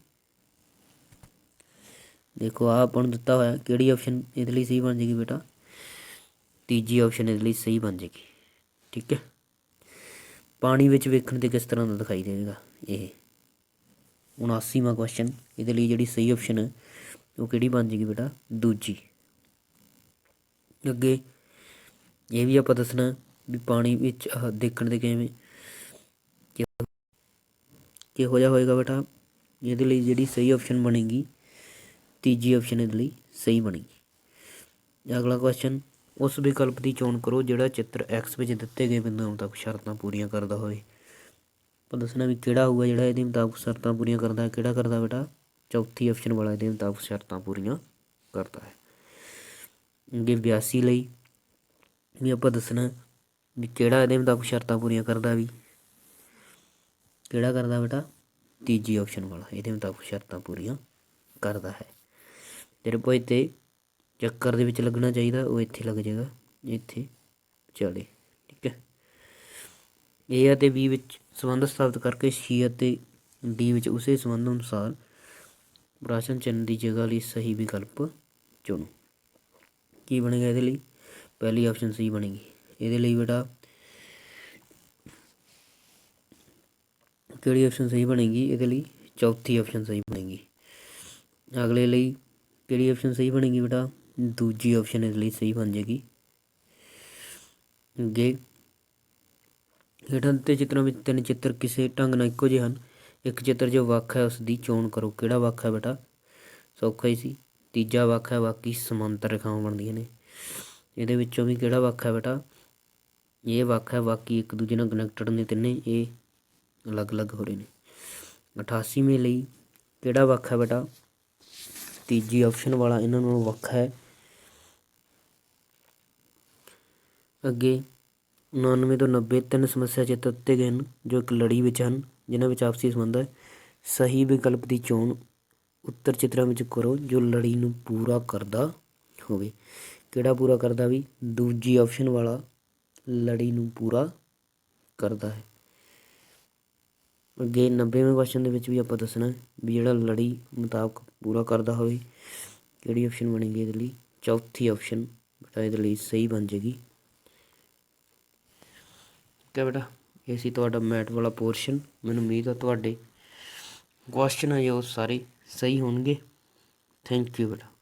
ਦੇਖੋ ਆਹ ਆਪਾਂ ਨੂੰ ਦਿੱਤਾ ਹੋਇਆ ਕਿਹੜੀ ਆਪਸ਼ਨ ਇਹਦੇ ਲਈ ਸਹੀ ਬਣ ਜਾਏਗੀ ਬੇਟਾ ਤੀਜੀ ਆਪਸ਼ਨ ਇਹਦੇ ਲਈ ਸਹੀ ਬਣ ਜਾਏਗੀ। ਠੀਕ ਹੈ ਪਾਣੀ ਵਿੱਚ ਵੇਖਣ 'ਤੇ ਕਿਸ ਤਰ੍ਹਾਂ ਦਾ ਦਿਖਾਈ ਦੇਵੇਗਾ ਇਹ 79ਵਾਂ ਕੁਐਸਚਨ। ਇਹਦੇ ਲਈ ਜਿਹੜੀ ਸਹੀ ਆਪਸ਼ਨ ਹੈ ਉਹ ਕਿਹੜੀ ਬਣ ਜਾਏਗੀ ਬੇਟਾ ਦੂਜੀ। ਅੱਗੇ ਇਹ ਵੀ ਆਪਾਂ ਦੱਸਣਾ ਵੀ ਪਾਣੀ ਵਿੱਚ ਦੇਖਣ 'ਤੇ ਕਿਵੇਂ ਕਿਹੋ ਜਿਹਾ ਹੋਏਗਾ ਬੇਟਾ ਇਹਦੇ ਲਈ ਜਿਹੜੀ ਸਹੀ ਆਪਸ਼ਨ ਬਣੇਗੀ ਤੀਜੀ ਆਪਸ਼ਨ ਇਹਦੇ ਲਈ ਸਹੀ ਬਣੇਗੀ। ਅਗਲਾ ਕੁਐਸਚਨ ਉਸ ਵਿਕਲਪ ਦੀ ਚੋਣ ਕਰੋ ਜਿਹੜਾ ਚਿੱਤਰ ਐਕਸ ਵਿੱਚ ਦਿੱਤੇ ਗਏ ਬਿੰਦੂ ਮੁਤਾਬਕ ਸ਼ਰਤਾਂ ਪੂਰੀਆਂ ਕਰਦਾ ਹੋਵੇ। ਆਪਾਂ ਦੱਸਣਾ ਵੀ ਕਿਹੜਾ ਹੋਊਗਾ ਜਿਹੜਾ ਇਹਦੇ ਮੁਤਾਬਕ ਸ਼ਰਤਾਂ ਪੂਰੀਆਂ ਕਰਦਾ ਹੈ। ਕਿਹੜਾ ਕਰਦਾ ਬੇਟਾ ਚੌਥੀ ਆਪਸ਼ਨ ਵਾਲਾ ਇਹਦੇ ਮੁਤਾਬਕ ਸ਼ਰਤਾਂ ਪੂਰੀਆਂ ਕਰਦਾ ਹੈ। ਅੱਗੇ 82 ਲਈ ਵੀ ਆਪਾਂ ਦੱਸਣਾ ਵੀ ਕਿਹੜਾ ਇਹਦੇ ਮੁਤਾਬਕ ਸ਼ਰਤਾਂ ਪੂਰੀਆਂ ਕਰਦਾ ਵੀ ਕਿਹੜਾ ਕਰਦਾ ਬੇਟਾ ਤੀਜੀ ਆਪਸ਼ਨ ਵਾਲਾ ਇਹਦੇ ਮੁਤਾਬਕ ਸ਼ਰਤਾਂ ਪੂਰੀਆਂ ਕਰਦਾ ਹੈ। ਤ੍ਰਿਭੁਜ ਤੇ ਚੱਕਰ ਦੇ ਵਿੱਚ ਲੱਗਣਾ ਚਾਹੀਦਾ ਉਹ ਇੱਥੇ ਲੱਗ ਜਾਏਗਾ ਇੱਥੇ ਚਲੇ। ਠੀਕ ਹੈ ਏ ਅਤੇ ਬੀ ਵਿੱਚ ਸੰਬੰਧ ਸਥਾਪਿਤ ਕਰਕੇ ਸੀ ਅਤੇ ਡੀ ਵਿੱਚ ਉਸੇ ਸੰਬੰਧ ਅਨੁਸਾਰ ਪ੍ਰਸ਼ਨ ਚਿੰਨ੍ਹ ਦੀ ਜਗ੍ਹਾ ਲਈ ਸਹੀ ਵਿਕਲਪ ਚੁਣੋ। ਕੀ ਬਣੇਗਾ ਇਹਦੇ ਲਈ ਪਹਿਲੀ ਆਪਸ਼ਨ ਸਹੀ ਬਣੇਗੀ। ਇਹਦੇ ਲਈ ਬੇਟਾ ਕਿਹੜੀ ਆਪਸ਼ਨ ਸਹੀ ਬਣੇਗੀ ਇਹਦੇ ਲਈ ਚੌਥੀ ਆਪਸ਼ਨ ਸਹੀ ਬਣੇਗੀ। ਅਗਲੇ ਲਈ ਕਿਹੜੀ ਆਪਸ਼ਨ ਸਹੀ ਬਣੇਗੀ ਬੇਟਾ ਦੂਜੀ ਆਪਸ਼ਨ ਇਹਦੇ ਲਈ ਸਹੀ ਬਣ ਜਾਏਗੀ। ਅੱਗੇ ਹੇਠਾਂ ਦਿੱਤੇ ਚਿੱਤਰਾਂ ਵਿੱਚ ਤਿੰਨ ਚਿੱਤਰ ਕਿਸੇ ਢੰਗ ਨਾਲ ਇੱਕੋ ਜਿਹੇ ਹਨ। ਇੱਕ ਚਿੱਤਰ ਜੋ ਵੱਖ ਹੈ ਉਸ ਦੀ ਚੋਣ ਕਰੋ। ਕਿਹੜਾ ਵੱਖ ਹੈ ਬੇਟਾ ਸੌਖਾ ਹੀ ਸੀ। ਤੀਜਾ ਵੱਖ ਹੈ ਬਾਕੀ ਸਮਾਂਤਰ ਰੇਖਾਵਾਂ ਬਣਦੀਆਂ ਨੇ। ਇਹਦੇ ਵਿੱਚੋਂ ਵੀ ਕਿਹੜਾ ਵੱਖ ਹੈ ਬੇਟਾ ਇਹ ਵੱਖ ਹੈ ਬਾਕੀ ਇੱਕ ਦੂਜੇ ਨਾਲ ਕਨੈਕਟਡ ਨੇ ਤਿੰਨੇ ਇਹ ਅਲੱਗ ਅਲੱਗ ਹੋ ਰਹੇ ਨੇ। 88ਵੇਂ ਲਈ ਕਿਹੜਾ ਵੱਖ ਹੈ ਬੇਟਾ ਤੀਜੀ ਆਪਸ਼ਨ ਵਾਲਾ ਇਹਨਾਂ ਨਾਲੋਂ ਵੱਖ ਹੈ। ਅੱਗੇ 99 ਤੋਂ 90 3 ਸਮੱਸਿਆ ਚਿੱਤ ਦਿੱਤੇ ਗਏ ਹਨ ਜੋ ਇੱਕ ਲੜੀ ਵਿੱਚ ਹਨ, ਜਿਨ੍ਹਾਂ ਵਿੱਚ ਆਪਸੀ ਸੰਬੰਧ ਹੈ। ਸਹੀ ਵਿਕਲਪ ਦੀ ਚੋਣ ਉੱਤਰ ਚਿੱਤਰਾਂ ਵਿੱਚ ਕਰੋ ਜੋ ਲੜੀ ਨੂੰ ਪੂਰਾ ਕਰਦਾ ਹੋਵੇ। ਕਿਹੜਾ ਪੂਰਾ ਕਰਦਾ ਵੀ? ਦੂਜੀ ਆਪਸ਼ਨ ਵਾਲਾ ਲੜੀ ਨੂੰ ਪੂਰਾ ਕਰਦਾ ਹੈ। ਅੱਗੇ 90ਵੇਂ ਕੁਐਸਚਨ ਦੇ ਵਿੱਚ ਵੀ ਆਪਾਂ ਦੱਸਣਾ ਵੀ ਜਿਹੜਾ ਲੜੀ ਮੁਤਾਬਕ ਪੂਰਾ ਕਰਦਾ ਹੋਵੇ ਕਿਹੜੀ ਆਪਸ਼ਨ ਬਣੇਗੀ ਇਹਦੇ ਲਈ? ਚੌਥੀ ਆਪਸ਼ਨ ਬੇਟਾ ਇਹਦੇ ਲਈ ਸਹੀ ਬਣ ਜਾਏਗੀ। ਠੀਕ ਹੈ ਬੇਟਾ, ਇਹ ਸੀ ਤੁਹਾਡਾ ਮੈਥ ਵਾਲਾ ਪੋਰਸ਼ਨ। ਮੈਨੂੰ ਉਮੀਦ ਆ ਤੁਹਾਡੇ ਕੁਐਸਚਨ ਹੈ ਉਹ ਸਾਰੇ ਸਹੀ ਹੋਣਗੇ। ਥੈਂਕ ਯੂ ਬੇਟਾ।